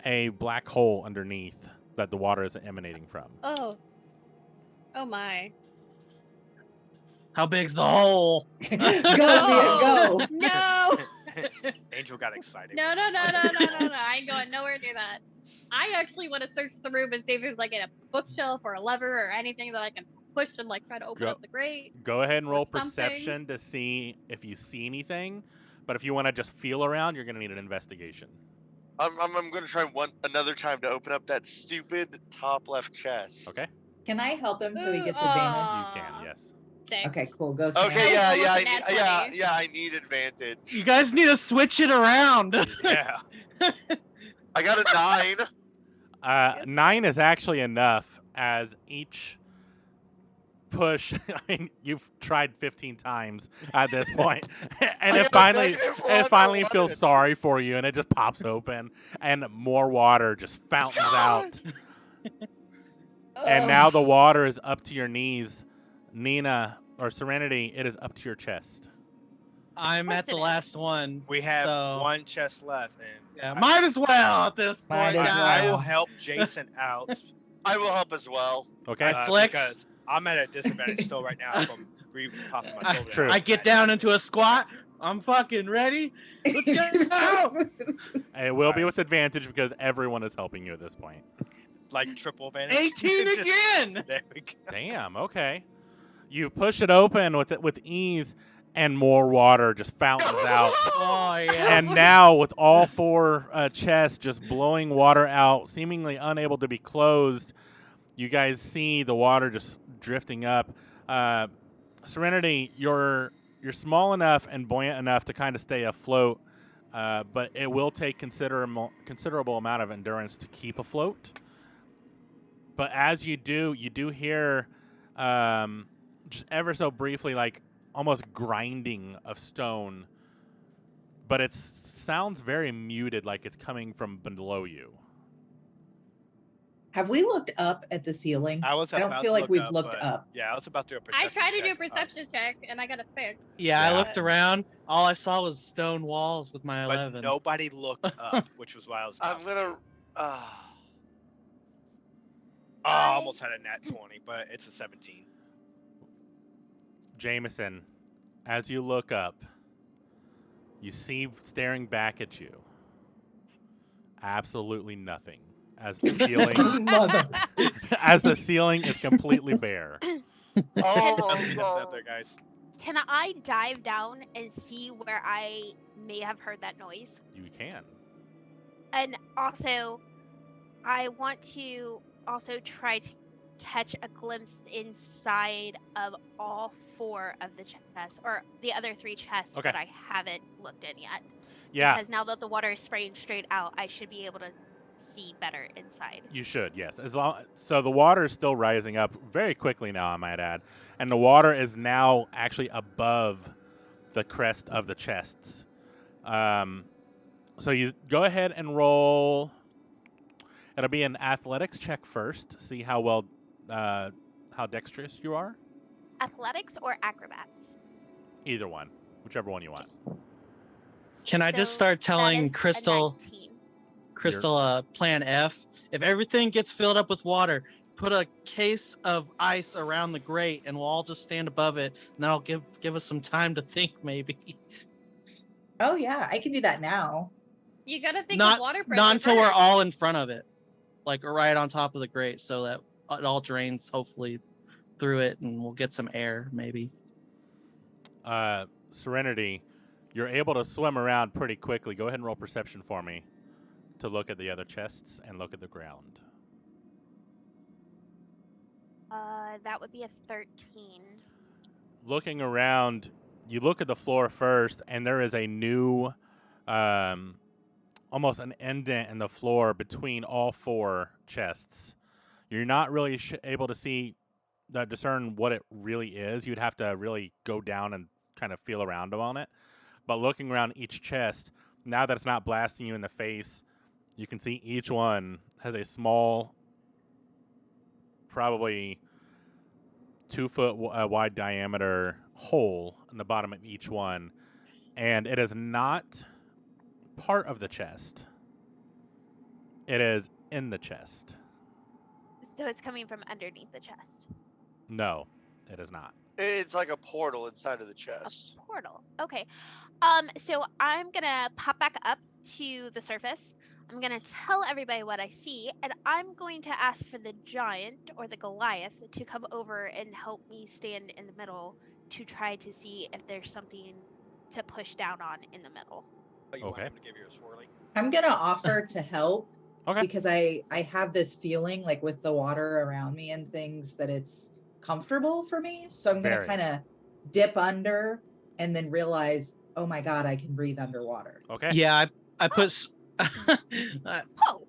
a black hole underneath that the water is emanating from. Oh. Oh my. How big's the hole? Go, Mia, go. No. Angel got excited. No. I ain't going nowhere near that. I actually want to search the room and see if there's like a bookshelf or a lever or anything that I can push and like try to open Go- up the grate. Go ahead and roll something. perception to see if you see anything. But if you want to just feel around, you're going to need an investigation. I'm gonna try another time to open up that stupid top left chest. Okay? Can I help him so he Ooh, gets You advantage? can, yes. 6. Okay, cool. Go. Sam. Okay, yeah, Almost yeah, a nat 20. I need advantage. You guys need to switch it around. Yeah. I got a 9. 9 is actually enough as each push. I mean, you've tried 15 times at this point, and I it got finally -1. it I finally wanted feels it. sorry for you, and it just pops open, and more water just fountains out. And now the water is up to your knees. Nina or Serenity, it is up to your chest. I'm course at the it is. last one. We have so, one chest left, and Yeah, might as well at this Might point, as I will well. help Jason out. I will help as well. Okay. I flex. Because I'm at a disadvantage still right now from popping my shoulder. True. out. I get down into a squat. I'm fucking ready. Let's go. It will be Nice. with advantage because everyone is helping you at this point. Like triple advantage. 18 Just- again. There we go. Damn. Okay. You push it open with ease, and more water just fountains out. Oh yeah. And now, with all 4 chests just blowing water out, seemingly unable to be closed, you guys see the water just drifting up. Serenity, you're small enough and buoyant enough to kind of stay afloat, but it will take considerable amount of endurance to keep afloat. But as you do hear just ever so briefly, like almost grinding of stone, but it sounds very muted, like it's coming from below you. Have we looked up at the ceiling? I was I don't about feel to like look we've up, looked but- up. Yeah, I was about to do a I perception tried to do a check up, perception check and I got a 6. Yeah, I Yeah. looked around. All I saw was stone walls with my but 11. nobody looked up, which was why I was about I'm to gonna. do. Oh, I almost had a nat 20, but it's a 17. Jameson, as you look up, you see staring back at you absolutely nothing, as the ceiling Mother. as the ceiling is completely bare. Oh, I'll see them no. out there, guys. Can I dive down and see where I may have heard that noise? You can. And also, I want to also try to catch a glimpse inside of all 4 of the chests, or the other 3 chests Okay. that I haven't looked in yet. Yeah, Because now that the water is spraying straight out, I should be able to see better inside. you should. Yes, so the water is still rising up very quickly now, I might add, and the water is now actually above the crest of the chests. So you go ahead and roll. It'll be an athletics check first. See how dexterous you are. Athletics or acrobats? Either one, whichever one you want. Can I just So start that telling is a Crystal, 19. plan F? If everything gets filled up with water, put a case of ice around the grate, and we'll all just stand above it, and that'll give us some time to think, maybe. Oh yeah, I can do that now. You gotta think Not of water pressure. not until we're first. all in front of it, like right on top of the grate, so that it all drains hopefully through it, and we'll get some air, maybe. Serenity, you're able to swim around pretty quickly. Go ahead and roll perception for me to look at the other chests and look at the ground. That would be a 13. Looking around, you look at the floor first, and there is a new, almost an indent in the floor between all 4 chests. You're not really able to discern what it really is. You'd have to really go down and kind of feel around on it. But looking around each chest, now that it's not blasting you in the face, you can see each one has a small, probably 2-foot wide diameter hole in the bottom of each one, and it is not part of the chest. It is in the chest. So it's coming from underneath the chest. No, it is not. It's like a portal inside of the A chest. portal. Okay. So I'm gonna pop back up to the surface. I'm gonna tell everybody what I see, and I'm going to ask for the giant or the Goliath to come over and help me stand in the middle to try to see if there's something to push down on in the middle. You want Okay. him to give you a swirly? I'm gonna offer to help Okay. because I have this feeling like with the water around me and things that it's comfortable for me. So I'm gonna Very. kind of dip under and then realize, oh my god, I can breathe underwater. Okay. Yeah, I put Oh.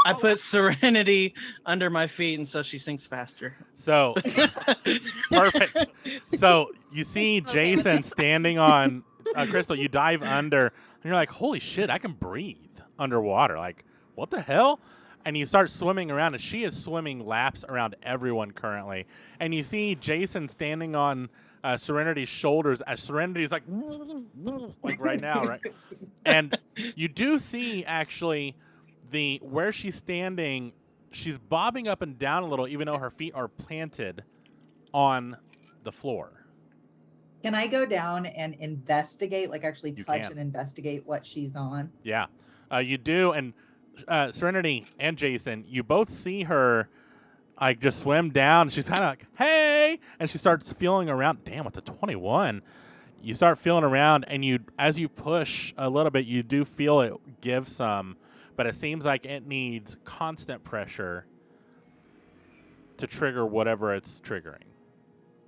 I put Serenity under my feet, and so she sinks faster. So perfect. So you see Okay. Jason standing on Crystal. You dive under, and you're like, "Holy shit! I can breathe underwater!" Like, what the hell? And you start swimming around, and she is swimming laps around everyone currently. And you see Jason standing on Serenity's shoulders as Serenity's like right now, right? And you do see actually where she's standing, she's bobbing up and down a little, even though her feet are planted on the floor. Can I go down and investigate, like actually You touch can. and investigate what she's on? Yeah, you do. And Serenity and Jason, you both see her like just swim down. She's kind of like, hey, and she starts feeling around. Damn, with the 21, you start feeling around, and as you push a little bit, you do feel it give some, but it seems like it needs constant pressure to trigger whatever it's triggering.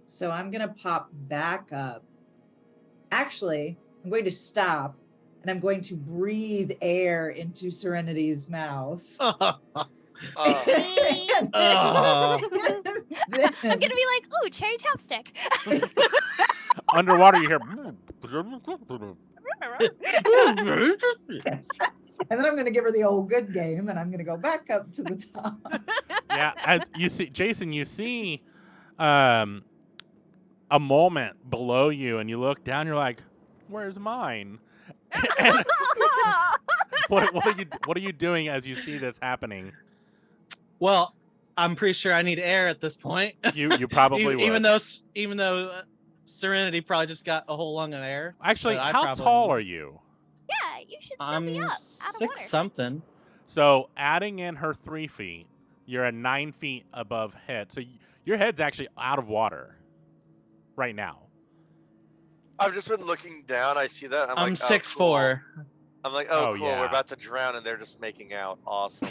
So I'm gonna pop back up. Actually, I'm going to stop and I'm going to breathe air into Serenity's mouth. Uh, Oh. I'm gonna be like, ooh, cherry chapstick. Underwater, you hear. And then I'm going to give her the old good game and I'm going to go back up to the top. Yeah, as you see, Jason, you see a moment below you, and you look down. You're like, "Where's mine?" And what are you doing as you see this happening? Well, I'm pretty sure I need air at this point. You probably would. even though Serenity probably just got a whole lung of air. Actually, but I how probably tall would. are you? Yeah, you should step I'm me up out of 6 water. something. So adding in her 3 feet, you're at 9 feet above head. So your head's actually out of water right now. I've just been looking down. I see that. I'm like, 6'4". Cool. I'm like, oh, Oh, cool. yeah. We're about to drown, and they're just making out. Awesome.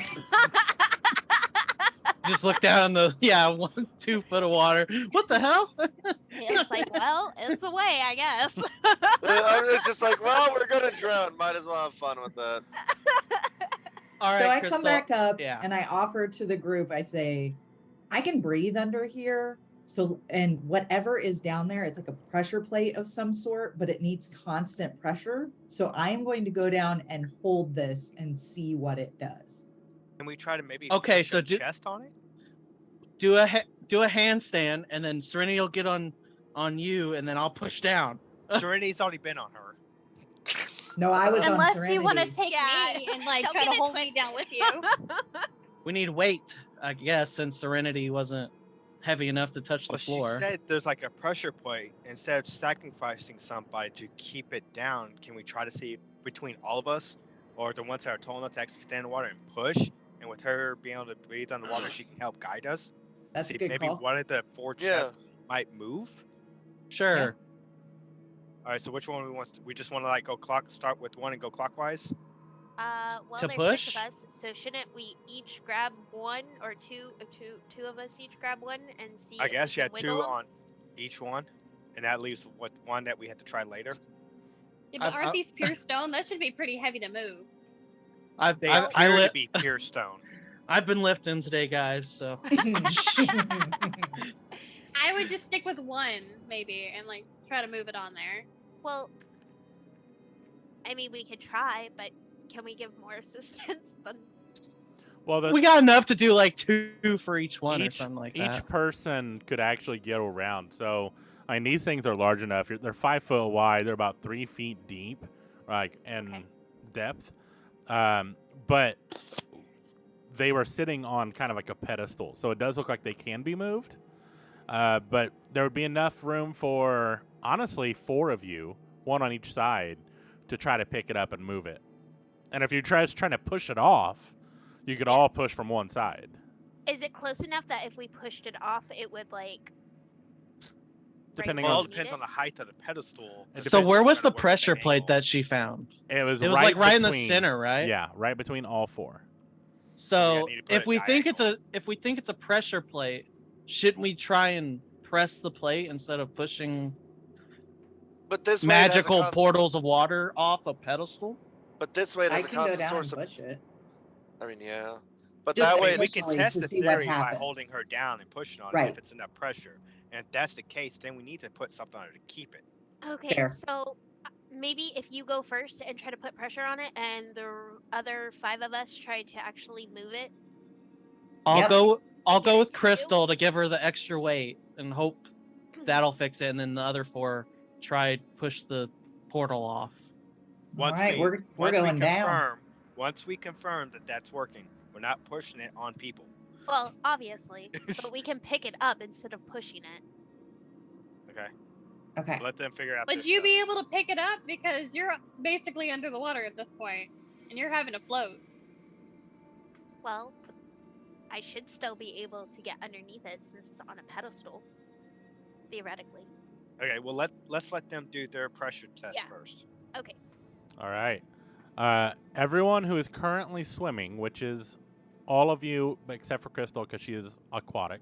Just look down the 1-2 foot of water. What the hell? It's like, well, it's a way, I guess. It's just like, well, we're gonna drown. Might as well have fun with that. All right, So I Crystal. come back up Yeah. and I offer to the group, I say, I can breathe under here. So, and whatever is down there, it's like a pressure plate of some sort, but it needs constant pressure. So I am going to go down and hold this and see what it does. Can we try to maybe Okay, push so her do- chest on it? Do a handstand, and then Serenity will get on you, and then I'll push down. Serenity's already been on her. No, I was on Unless Serenity. you want to take Yeah, me and like don't try to get it hold me down with twisted. you. We need weight, I guess, since Serenity wasn't heavy enough to touch the Well, floor. she said there's like a pressure plate. Instead of sacrificing somebody to keep it down, can we try to see between all of us, or the ones that are tall enough to actually stand in the water and push? And with her being able to breathe underwater, she can help guide us. That's See a if good maybe call. one of the four Yeah. chests might move. Sure. Yeah. All right, so which one we just want to like start with one and go clockwise? Well, To there's push? 6 of us, so shouldn't we each grab one or two of us each grab one and see? I if we guess you can had two wiggle 'em? on each one, and that leaves what one that we had to try later. Yeah, but I- aren't these pure stone? That should be pretty heavy to move. I've They I've, appear I to be pure stone. I've been lifting today, guys. So I would just stick with one maybe and like try to move it on there. Well, I mean, we could try, but can we give more assistance than? Well, we got enough to do like 2 for each one or each something like each that. person could actually get around. So I mean, these things are large enough. They're 5 foot wide. They're about 3 feet deep, like in Okay. depth. But they were sitting on kind of like a pedestal, so it does look like they can be moved. But there would be enough room for honestly 4 of you, one on each side, to try to pick it up and move it. And if you're trying to push it off, you could all Yes. push from one side. Is it close enough that if we pushed it off, it would like? Depending where It on- all we need depends it? on the height of the pedestal. It So depends where was on the what pressure plate angle. that she found? It was It was like right in the between- center, right? Yeah, right between all 4. So need to put if a we think it's diagonal. if we think it's a pressure plate, shouldn't we try and press the plate instead of pushing But this way it has a magical const- portals of water off a pedestal? But this way it I has a can go constant down and source of. push it. I mean, yeah. But Just that I way, mean, we it's- can initially test to the see what theory by happens. holding her down and pushing on it Right. if it's enough pressure. And if that's the case, then we need to put something on it to keep it. Okay, Fair. so maybe if you go first and try to put pressure on it, and the other 5 of us try to actually move it. I'll Yep. go I'll Get go it with to you? Crystal to give her the extra weight and hope that'll fix it, and then the other 4 try push the portal off. Once right, we, we're once going we down. confirm, Once we confirm that that's working, we're not pushing it on people. Well, obviously, but we can pick it up instead of pushing it. Okay. Okay. Let them figure out. Would this you stuff. be able to pick it up because you're basically under the water at this point, and you're having to float? Well, I should still be able to get underneath it since it's on a pedestal, theoretically. Okay. Well, let's let them do their pressure test Yeah. first. Okay. All right. Everyone who is currently swimming, which is all of you except for Crystal because she is aquatic,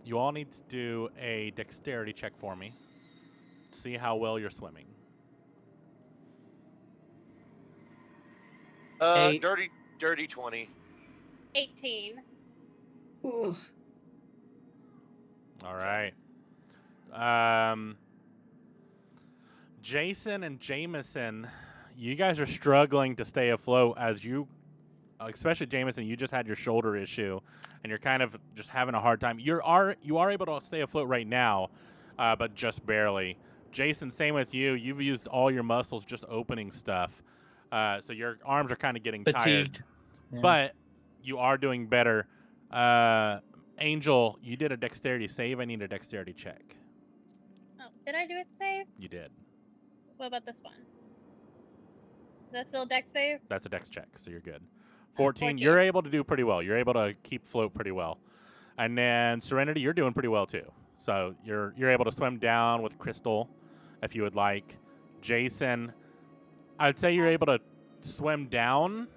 you all need to do a dexterity check for me. See how well you're swimming. 8. Dirty 20. 18. Ooh. All right. Jason and Jameson, you guys are struggling to stay afloat as you, especially Jameson, you just had your shoulder issue, and you're kind of just having a hard time. You are able to stay afloat right now, but just barely. Jason, same with you. You've used all your muscles just opening stuff, so your arms are kind of getting tired. Fatigued. Yeah. But you are doing better. Angel, you did a dexterity save. I need a dexterity check. Oh, did I do a save? You did. What about this one? Is that still a deck save? That's a dex check, so you're good. 14, 14. you're able to do pretty well. You're able to keep float pretty well. And then Serenity, you're doing pretty well too. So you're able to swim down with Crystal if you would like. Jason, I'd say you're able to swim down,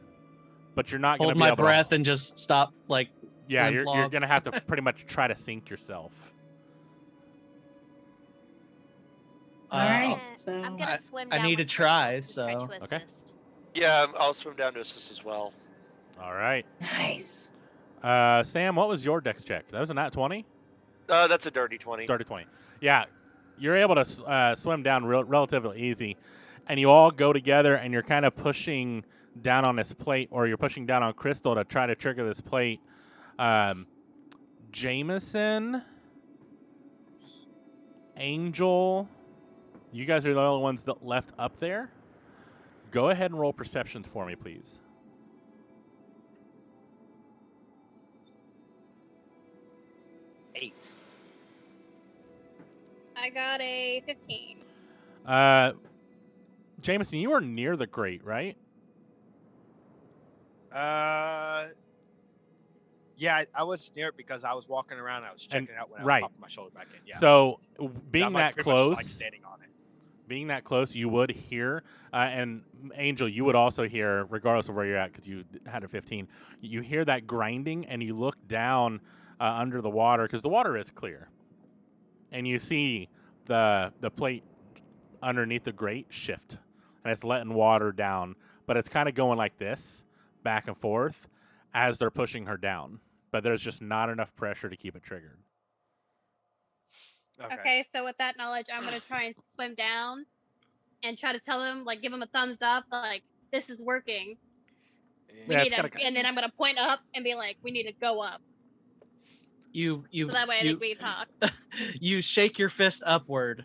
but you're not going to Hold be my able breath to. and just stop. Like, Yeah, limp you're log. going to have to pretty much try to sink yourself. All right. I'm So gonna swim I down. need with to try, Crystal to so- try to Okay. assist. Yeah, I'll swim down to assist as well. All right. nice. Sam, what was your dex check? That was a nat 20? That's a dirty 20. Dirty 20. Yeah, you're able to swim down relatively easy, and you all go together, and you're kind of pushing down on this plate, or you're pushing down on Crystal to try to trigger this plate. Jameson, Angel, you guys are the only ones that left up there. Go ahead and roll perceptions for me, please. Eight. I got a 15. Jameson, you are near the grate, right? Yeah, I was near it because I was walking around. I was checking it out when I right. was popping my shoulder back in. Yeah. So, being I'm, like, that pretty much, close, like, standing on it. being that close, you would hear, and Angel, you would also hear, regardless of where you're at, because you had a 15. You hear that grinding, and you look down under the water because the water is clear, and you see the plate underneath the grate shift, and it's letting water down, but it's kind of going like this, back and forth, as they're pushing her down. But there's just not enough pressure to keep it triggered. Okay, so with that knowledge, I'm gonna try and swim down and try to tell him, like, give him a thumbs up, like, this is working. We Yeah, need it's to, and then I'm gonna point up and be like, we need to go up. You So that way I think we can talk. you shake your fist upward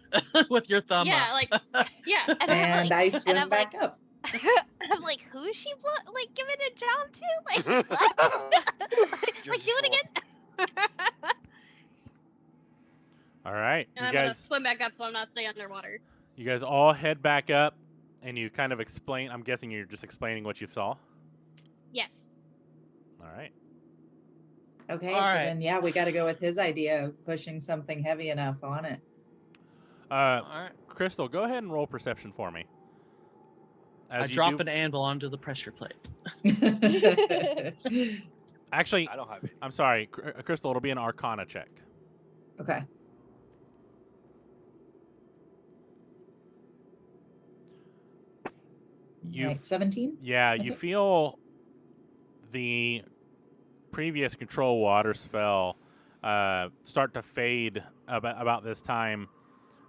with your thumb Yeah, up. like, yeah. And I'm And like, I swim I'm back up. I'm like, who's she like giving a job to? Like, what? like, do it again. All right, And you I'm gonna guys. swim back up so I'm not staying underwater. You guys all head back up, and you kind of explain. I'm guessing you're just explaining what you saw. Yes. All right. Okay, All so right. then yeah, we got to go with his idea of pushing something heavy enough on it. All right. Crystal, go ahead and roll perception for me. As I you drop do- an anvil onto the pressure plate. Actually, I don't have any. I'm sorry, Crystal. It'll be an Arcana check. Okay. You, Right, 17? yeah, you feel the previous control water spell start to fade about this time,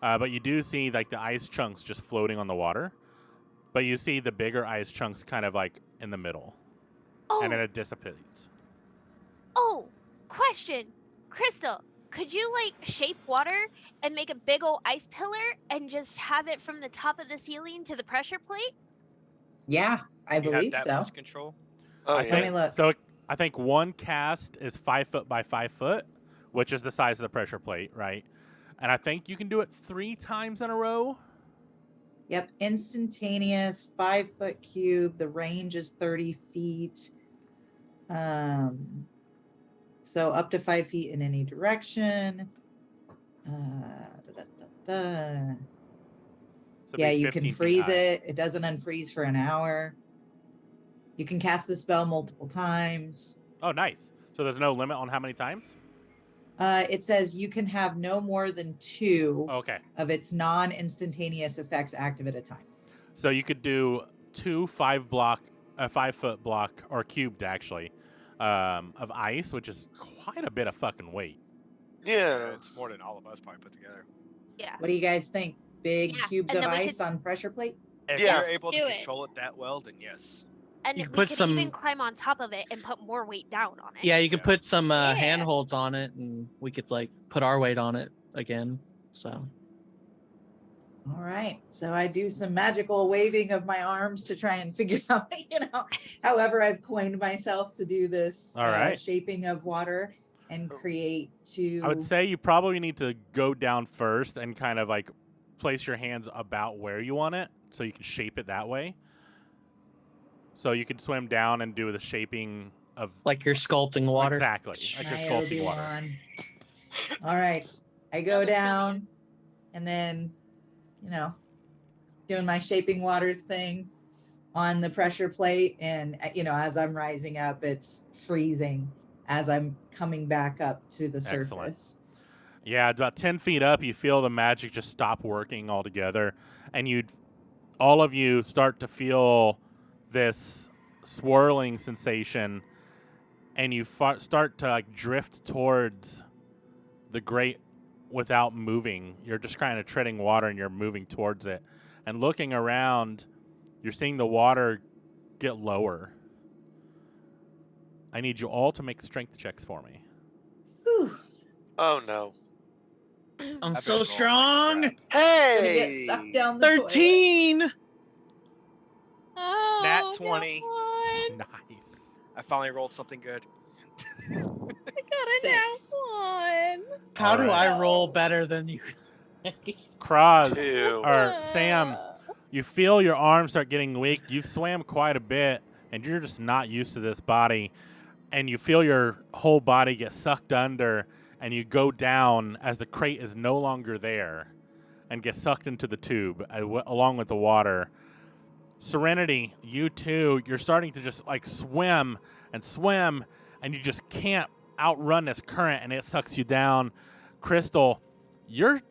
but you do see like the ice chunks just floating on the water, but you see the bigger ice chunks kind of like in the middle, and then Oh, it dissipates. oh, question, Crystal. Could you like shape water and make a big old ice pillar and just have it from the top of the ceiling to the pressure plate? Yeah, I You have believe that so. much control. Oh, I yeah. Let me think look. so. I think one cast is 5 foot by 5 foot, which is the size of the pressure plate, right? And I think you can do it 3 times in a row. Yep, instantaneous 5-foot cube. The range is 30 feet. So up to 5 feet in any direction. Da, da, da, da. So it'd Yeah, be you 15 can feet freeze high. it. It doesn't unfreeze for an hour. You can cast the spell multiple times. Oh, nice. So there's no limit on how many times? It says you can have no more than 2 Okay. of its non-instantaneous effects active at a time. So you could do 2 5-foot block, or cubed actually, of ice, which is quite a bit of fucking weight. Yeah. It's more than all of us probably put together. Yeah. What do you guys think? Big Yeah, cubes and of then we ice on pressure plate? If Yeah. you're able to Do it. control it that well, then yes. And You we could put could some- even climb on top of it and put more weight down on it. Yeah, you could Yeah. put some Yeah. handholds on it, and we could like put our weight on it again. So All right. So I do some magical waving of my arms to try and figure out, however I've coined myself to do this All right. shaping of water and create 2. I would say you probably need to go down first and kind of like place your hands about where you want it so you can shape it that way. So you could swim down and do the shaping of like you're sculpting water. Exactly. Like you're My sculpting water. Obi-Wan. All right. I go Build a down and then, doing my shaping water thing on the pressure plate, and as I'm rising up, it's freezing as I'm coming back up to the Excellent. surface. Yeah, about 10 feet up, you feel the magic just stop working altogether, and all of you start to feel this swirling sensation, and you start to like drift towards the grate without moving. You're just kind of treading water, and you're moving towards it, and looking around, you're seeing the water get lower. I need you all to make strength checks for me. Whew. Oh no. I'm I've so been rolling strong. like Gonna get Hey. sucked down the toilet. 13. Oh, Nat got 20. one. Nice. I finally rolled something good. I got a nat 6. one. How All do right. I roll better than you? Kraz, Ew. or Sam, you feel your arms start getting weak. You've swam quite a bit, and you're just not used to this body. And you feel your whole body get sucked under, and you go down as the crate is no longer there and get sucked into the tube along with the water. Serenity, you too, you're starting to just like swim, and you just can't outrun this current, and it sucks you down. Crystal, you're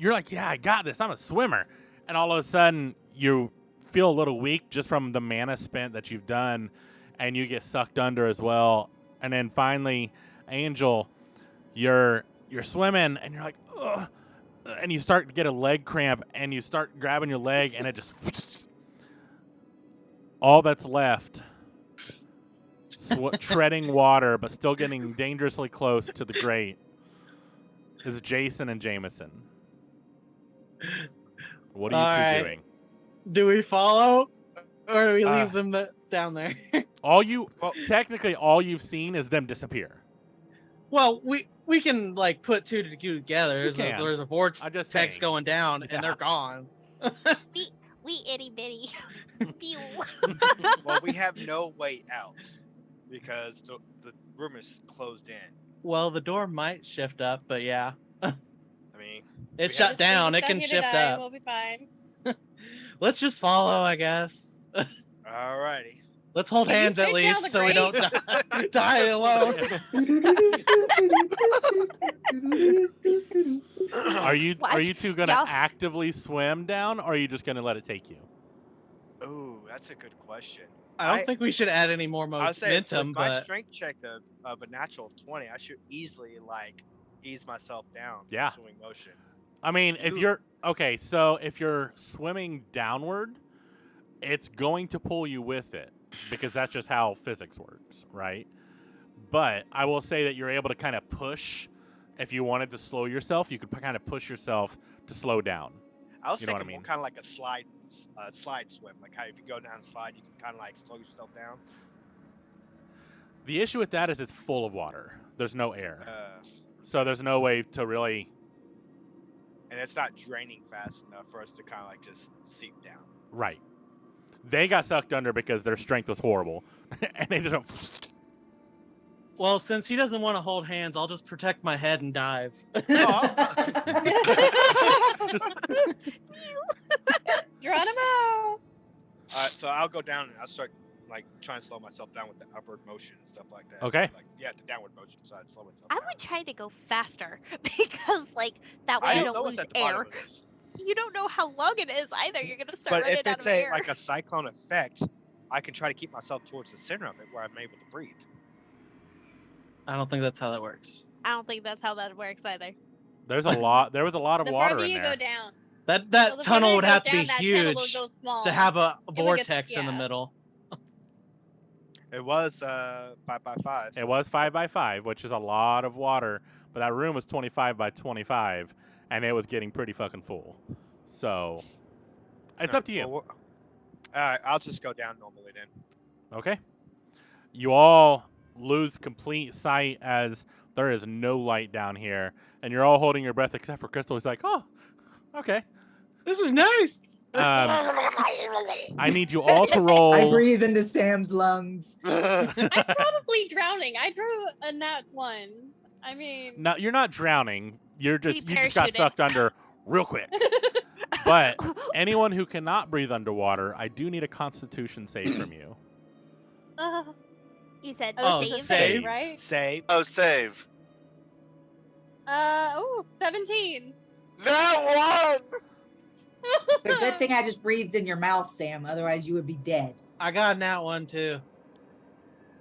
like, yeah, I got this. I'm a swimmer. And all of a sudden, you feel a little weak just from the mana spent that you've done, and you get sucked under as well. And then finally, Angel, you're swimming, and you're like, ugh, and you start to get a leg cramp, and you start grabbing your leg, and it just all that's left, treading water, but still getting dangerously close to the grate, is Jason and Jameson. What are you All two right. doing? Do we follow, or do we leave them down there? Technically, all you've seen is them disappear. Well, we can like put two together. There's can. a I'm vortex just saying. going down, Yeah. and they're gone. We itty bitty. Pew. Well, we have no way out because the room is closed in. Well, the door might shift up, but yeah, I mean, it's We shut have- down. Just It can here shift tonight, up. We'll be fine. Let's just follow, I guess. alrighty. Let's hold Can you hands at fit down least, the so we don't die alone. Are you Watch. two gonna Y'all- actively swim down, or are you just gonna let it take you? Oh, that's a good question. I don't think we should add any more I would say with momentum, my but strength check of a natural 20, I should easily like ease myself down. in Yeah. Swimming motion. I mean, if Ooh. you're okay, so if you're swimming downward, it's going to pull you with it because that's just how physics works, right? But I will say that you're able to kind of push. If you wanted to slow yourself, you could kind of push yourself to slow down. I was You know what I thinking mean? more kind of like a slide swim, like how if you go down a slide, you can kind of like slow yourself down. The issue with that is it's full of water. There's no air. Uh, So there's no way to really. and it's not draining fast enough for us to kind of like just seep down. Right. They got sucked under because their strength was horrible. And they just went. well, since he doesn't want to hold hands, I'll just protect my head and dive. Geronimo! So I'll go down and I'll start like trying to slow myself down with the upward motion and stuff like that. Okay. Like the downward motion, so I'd slow myself I down. would try to go faster because, like, that way I don't don't know lose what's at the air. bottom of this. You don't know how long it is either. You're gonna start But running if out it's of air. like a cyclone effect, I can try to keep myself towards the center of it where I'm able to breathe. I don't think that's how that works. I don't think that's how that works either. There was a lot of The water farther in you there. go down. That Well, the tunnel further would it have goes to be down, that tunnel will huge go small. to have a would get- vortex in the yeah. middle. It was 5x5. It was 5x5, which is a lot of water, but that room was 25 by 25, and it was getting pretty fucking full. So it's up to you. All right, I'll just go down normally then. Okay. You all lose complete sight as there is no light down here, and you're all holding your breath except for Crystal. Who's like, "Oh, okay." This is nice. I need you all to roll. I breathe into Sam's lungs. I'm probably drowning. I drew a nat 1. I mean, No, you're not drowning. You're just He you just got parachuted. sucked under real quick. But anyone who cannot breathe underwater, I do need a Constitution save from you. You said Oh, save. save. right? Save. Oh, save. 17. That one. The good thing I just breathed in your mouth, Sam. Otherwise, you would be dead. I got that one too.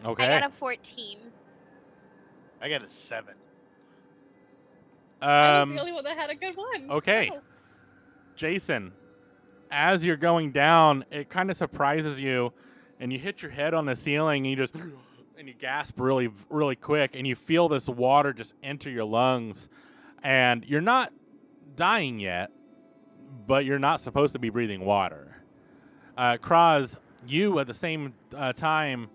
Okay. I got a 14. I got a 7. I was the only one that had a good one. okay. Oh. Jason, as you're going down, it kind of surprises you, and you hit your head on the ceiling, and you just and you gasp really, really quick, and you feel this water just enter your lungs, and you're not dying yet, but you're not supposed to be breathing water. Kraz, you at the same time,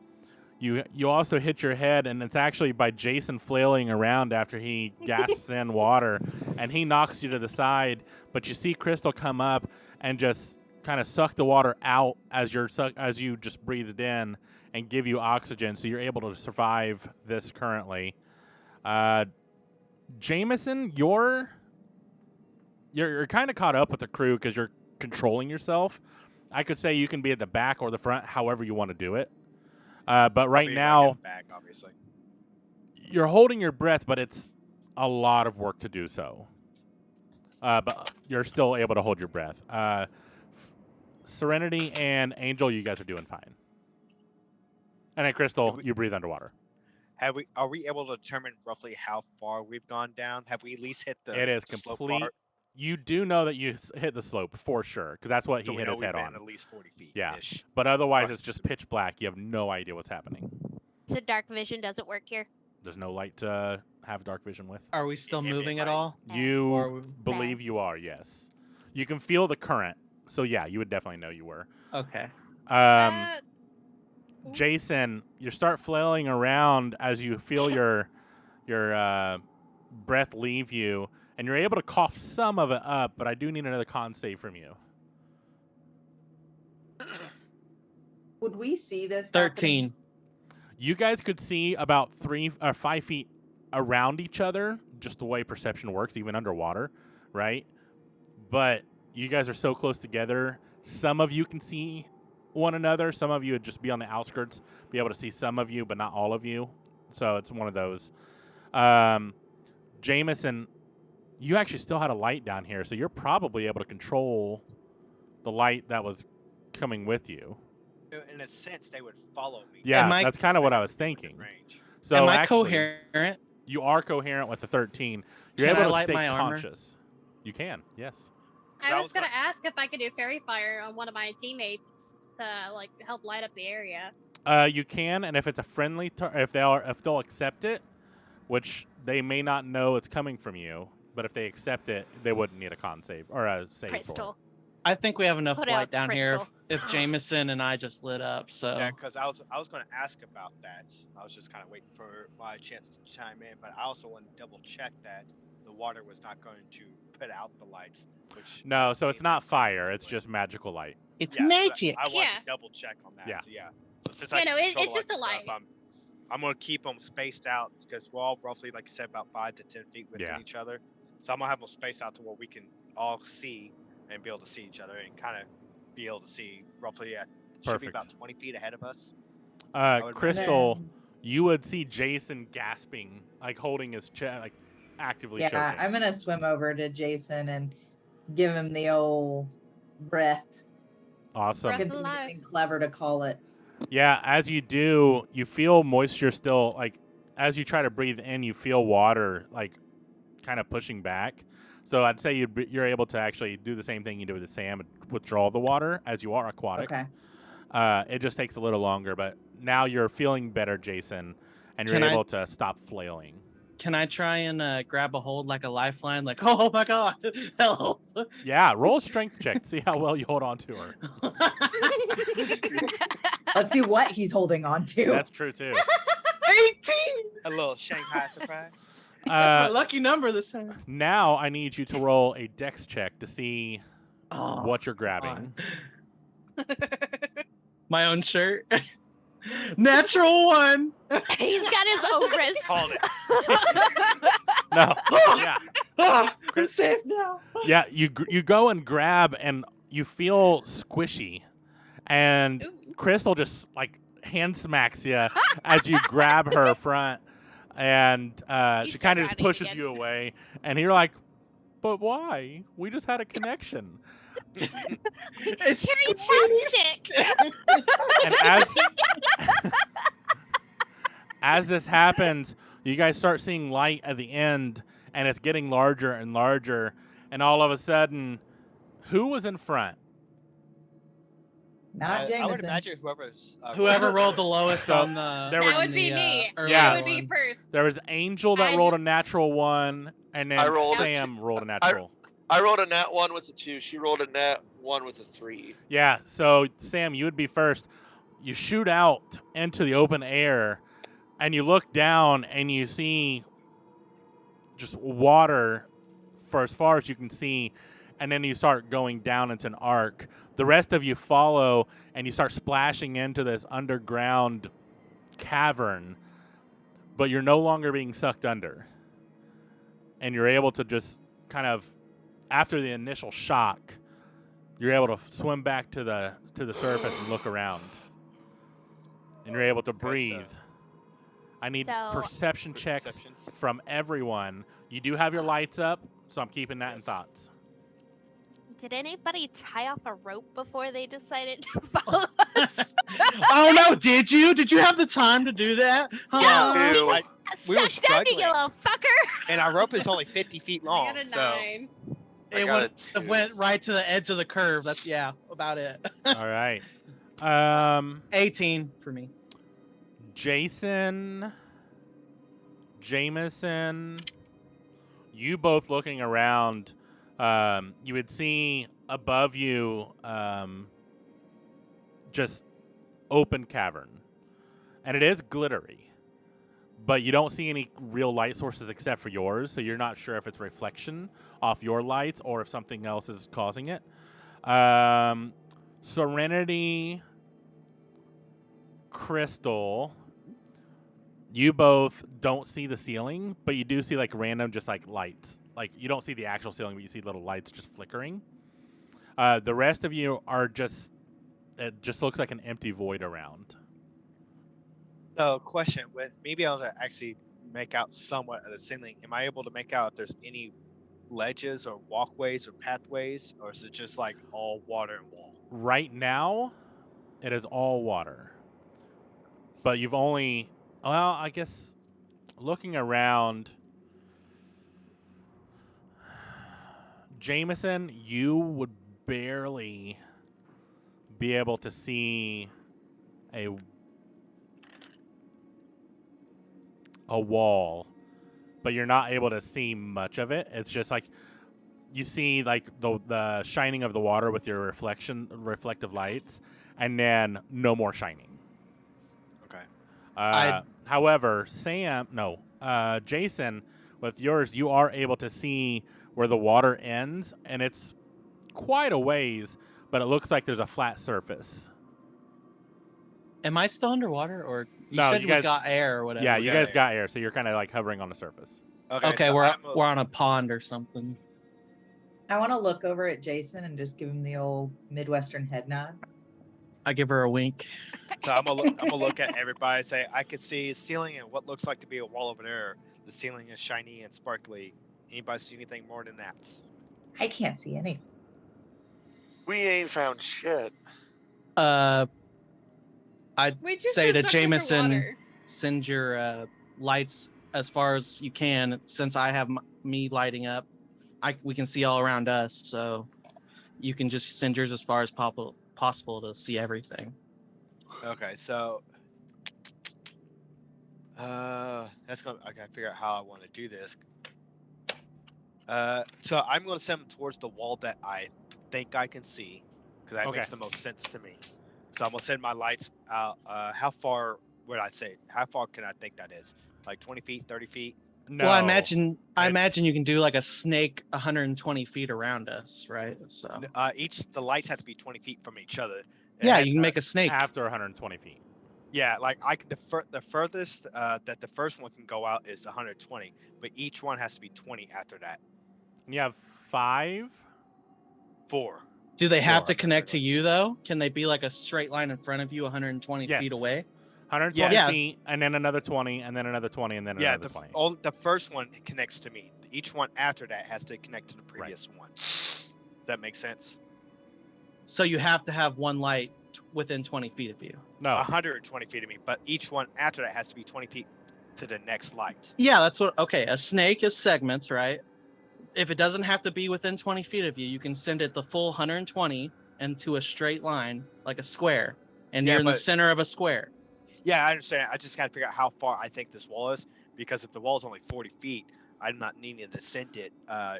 you also hit your head, and it's actually by Jason flailing around after he gasps in water, and he knocks you to the side. But you see Crystal come up and just kind of suck the water out as you just breathed in and give you oxygen, so you're able to survive this currently. Jameson, you're kind of caught up with the crew because you're controlling yourself. I could say you can be at the back or the front, however you want to do it. But right now, back, obviously. you're holding your breath, but it's a lot of work to do so. But you're still able to hold your breath. Serenity and Angel, you guys are doing fine. And then Crystal, you breathe underwater. Are we able to determine roughly how far we've gone down? Have we at least hit the It is the slope complete. part? You do know that you hit the slope for sure, because that's what So he we hit know his we've head been on. at least 40 feet. Yeah. Ish. But otherwise, Right. it's just pitch black. You have no idea what's happening. So dark vision doesn't work here. There's no light to have dark vision with. Are we still Give me moving at light. all? You Or- believe you are, yes. You can feel the current. So, yeah, you would definitely know you were. Okay. Jason, you start flailing around as you feel your breath leave you, and you're able to cough some of it up, but I do need another con save from you. Would we see this? 13. You guys could see about 3 or 5 feet around each other, just the way perception works, even underwater, right? But you guys are so close together. Some of you can see one another. Some of you would just be on the outskirts, be able to see some of you, but not all of you. So it's one of those. Jameson, you actually still had a light down here, so you're probably able to control the light that was coming with you. In a sense, they would follow me. Yeah, Am I- that's kind of what I was Within thinking. range. So Am I actually, coherent? you are coherent with the 13. You're Can able I to light stay my armor? conscious. You can, yes. I was gonna ask if I could do fairy fire on one of my teammates to like help light up the area. You can, and if it's a friendly, if they'll accept it, which they may not know it's coming from you, but if they accept it, they wouldn't need a con save or a save. Crystal. I think we have enough Put light out down here Crystal. if Jameson and I just lit up. So Yeah, because I was going to ask about that. I was just kind of waiting for my chance to chime in, but I also wanted to double check that the water was not going to put out the lights. Which No, so seemed it's not like fire. It's anyway. just magical light. it's Yeah, so magic. I want Yeah. to double check on that. Yeah. So yeah. So since Yeah, I no, can it's control the just a lights and stuff, light. I'm going to keep them spaced out because we're all roughly, like you said, about 5 to 10 feet within Yeah. each other. So I'm going to have them spaced out to where we can all see and be able to see each other and kind of be able to see roughly should be Perfect. about 20 feet ahead of us. I would Crystal, Then- you would see Jason gasping, like holding his chest, like actively Yeah, choking. I'm gonna swim over to Jason and give him the old breath. Awesome. Breath Good of life. something clever to call it. Yeah, as you do, you feel moisture still, like, as you try to breathe in, you feel water, like, kind of pushing back. So I'd say you're able to actually do the same thing you do with the Sam, and withdraw the water as you are aquatic. Okay. It just takes a little longer, but now you're feeling better, Jason, and you're Can I- able to stop flailing. Can I try and grab a hold like a lifeline? Like, oh my god, help! Yeah, roll a strength check. See how well you hold on to her. Let's see what he's holding on to. That's true, too. 18. A little Shanghai surprise. That's my lucky number this time. Now I need you to roll a dex check to see Oh, what you're grabbing. my own shirt. Natural one. He's got his own wrist. Called it. No. Yeah. I'm safe now. Yeah, you go and grab, and you feel squishy, and Ooh. Crystal just like hand smacks you as you grab her front, and You she start kind of just grabbing pushes again. you away, and you're like, "But why? We just had a connection." It's Fantastic. And as this happens, you guys start seeing light at the end, and it's getting larger and larger, and all of a sudden, who was in front? Not I would Jameson. imagine whoever's Whoever rolled the first. lowest So, on the. there That were- would be me. earlier Yeah. That would be one. first. There was Angel that I rolled a just- natural 1, and then I rolled a Sam rolled a natural. I rolled a nat 1 with a 2. She rolled a nat 1 with a 3. Yeah, so Sam, you would be first. You shoot out into the open air, and you look down, and you see just water for as far as you can see, and then you start going down into an arc. The rest of you follow, and you start splashing into this underground cavern, but you're no longer being sucked under. And you're able to just kind of, after the initial shock, you're able to swim back to the surface and look around. And you're able to Okay, so- breathe. I need So- perception Quick checks perceptions. from everyone. You do have your lights up, so I'm keeping that in Yes. thoughts. Did anybody tie off a rope before they decided to follow us? Oh no! Did you? Did you have the time to do that? Yeah, Ew. I- we were Suck that, you struggling. little fucker! and our rope is only 50 feet I long. got a So 9. I It got a went, 2. went right to the edge of the curve. That's about it. All right. 18 for me. Jason, Jameson, you both looking around, you would see above you just open cavern. And it is glittery, but you don't see any real light sources except for yours, so you're not sure if it's reflection off your lights or if something else is causing it. Serenity, Crystal, you both don't see the ceiling, but you do see like random just like lights. Like you don't see the actual ceiling, but you see little lights just flickering. The rest of you are just, it just looks like an empty void around. So, question: with me being able to actually make out somewhat of the ceiling, am I able to make out if there's any ledges or walkways or pathways, or is it just like all water and wall? Right now, it is all water. But you've only, well, I guess looking around, Jameson, you would barely be able to see a wall, but you're not able to see much of it. It's just like you see like the shining of the water with your reflective lights, and then no more shining. Okay. However, Jason, with yours, you are able to see where the water ends, and it's quite a ways, but it looks like there's a flat surface. Am I still underwater, or you No, said you we guys- got air or whatever? Yeah, we you got guys air. got air, so you're kind of like hovering on the surface. Okay, so we're I'm we're on a pond or something. I want to look over at Jason and just give him the old Midwestern head nod. I give her a wink. So I'm gonna look at everybody and say I could see a ceiling and what looks like to be a wall over there. The ceiling is shiny and sparkly. Anybody see anything more than that? I can't see anything. We ain't found shit. I'd We just say to searched Jameson, underwater. send your lights as far as you can. Since I have me lighting up, we can see all around us. So you can just send yours as far as possible to see everything. Okay, so that's gonna. I gotta figure out how I want to do this. So I'm gonna send them towards the wall that I think I can see, because that makes Okay. the most sense to me. So I'm gonna send my lights out. How far would I say? How far can I think that is? Like 20 feet, 30 feet? No. Well, I imagine it's- you can do like a snake 120 feet around us, right? So The lights have to be 20 feet from each other. yeah, And, you can make a snake. after 120 feet. Yeah, like the furthest that the first one can go out is 120, but each one has to be 20 after that. And you have 5. 4. Do they have Four, to connect to basically. you though? Can they be like a straight line in front of you, 120 Yes. feet away? 120 Yes. feet, and then another 20, and then another 20, and then Yeah, another 20. the first one connects to me. Each one after that has to connect to the previous one. Does that make sense? So you have to have one light within 20 feet of you. No. 120 feet of me, but each one after that has to be 20 feet to the next light. Yeah, that's what. Okay, a snake is segments, right? If it doesn't have to be within 20 feet of you, you can send it the full 120 into a straight line, like a square, and Yeah, you're in the but- center of a square. Yeah, I understand. I just got to figure out how far I think this wall is, because if the wall is only 40 feet, I'm not needing to send it. As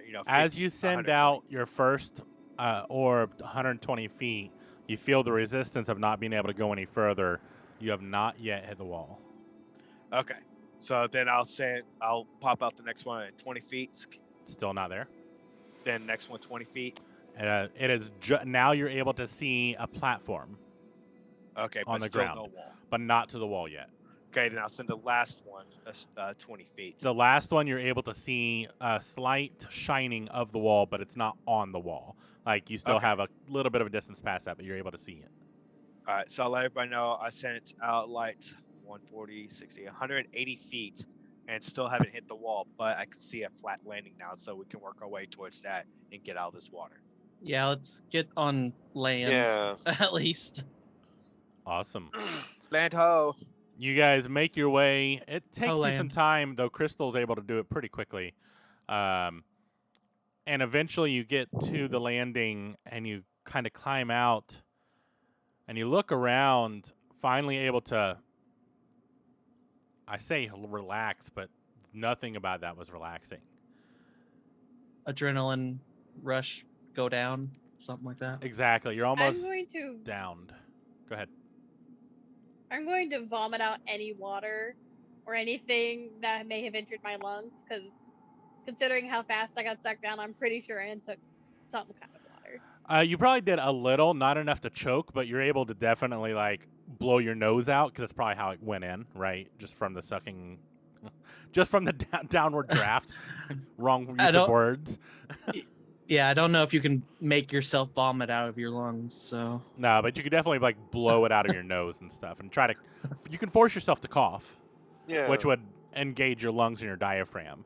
50, you send 120. out your first orb 120 feet, you feel the resistance of not being able to go any further. You have not yet hit the wall. Okay, so then I'll pop out the next one at 20 feet. Still not there. Then next one 20 feet. It is now you're able to see a platform, Okay, On but the still ground. no wall. but not to the wall yet. Okay, then I'll send the last one 20 feet. The last one, you're able to see a slight shining of the wall, but it's not on the wall. Like, you still Okay. have a little bit of a distance past that, but you're able to see it. All right, so I'll let everybody know I sent out light 140, 60, 180 feet and still haven't hit the wall, but I can see a flat landing now, so we can work our way towards that and get out of this water. Yeah, let's get on land Yeah. at least. Awesome. Land ho! You guys make your way. It takes you some land. time, though Crystal's able to do it pretty quickly. And eventually you get to the landing and you kind of climb out and you look around, finally able to, I say relax, but nothing about that was relaxing. Adrenaline rush go down, something like that. Exactly. You're almost I'm going to downed. Go ahead. I'm going to vomit out any water or anything that may have injured my lungs, because considering how fast I got sucked down, I'm pretty sure I took some kind of water. You probably did a little, not enough to choke, but you're able to definitely like blow your nose out because that's probably how it went in, right? Just from the sucking, just from the downward draft. Wrong use of don't- words. Yeah, I don't know if you can make yourself vomit out of your lungs, so No, but you could definitely like blow it out of your nose and stuff, and try to. You can force yourself to cough, Yeah. which would engage your lungs and your diaphragm.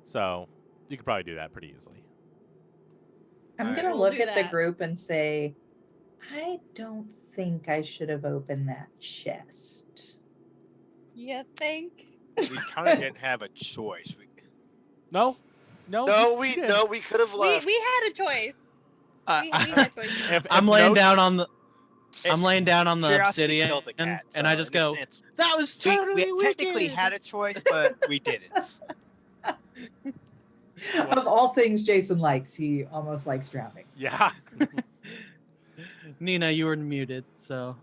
So you could probably do that pretty easily. I'm Alright. gonna We'll look do at the that. group and say, I don't think I should have opened that chest. You think? We kind of didn't have a choice. No, No, you did. we could have We left. had a choice. We I, had choices. If I'm laying no- down on the I'm laying down on the Curiosity obsidian, killed the cat, and I so just in a go, sense, "That was we totally technically wicked." had a choice, but we didn't. Of all things Jason likes, he almost likes drowning. Yeah. Nina, you were muted, so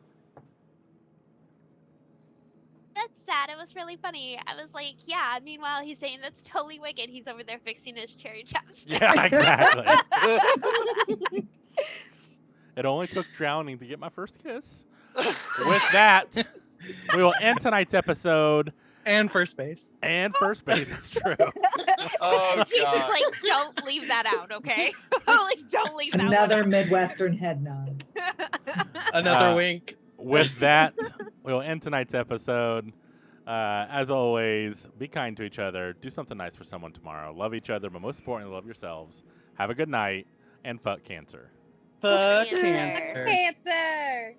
That's sad. It was really funny. I was like, yeah. Meanwhile, he's saying that's totally wicked. He's over there fixing his cherry chapstick. Yeah, exactly. It only took drowning to get my first kiss. With that, we will end tonight's episode. and first base. And first base is true. Oh Jason's god. like, don't leave that out, okay? Like, don't leave that one Another out. Midwestern head nod. Another Uh, wink. With that, we'll end tonight's episode. As always, be kind to each other. Do something nice for someone tomorrow. Love each other, but most importantly, love yourselves. Have a good night, and fuck cancer. Fuck Cancer. cancer. Cancer.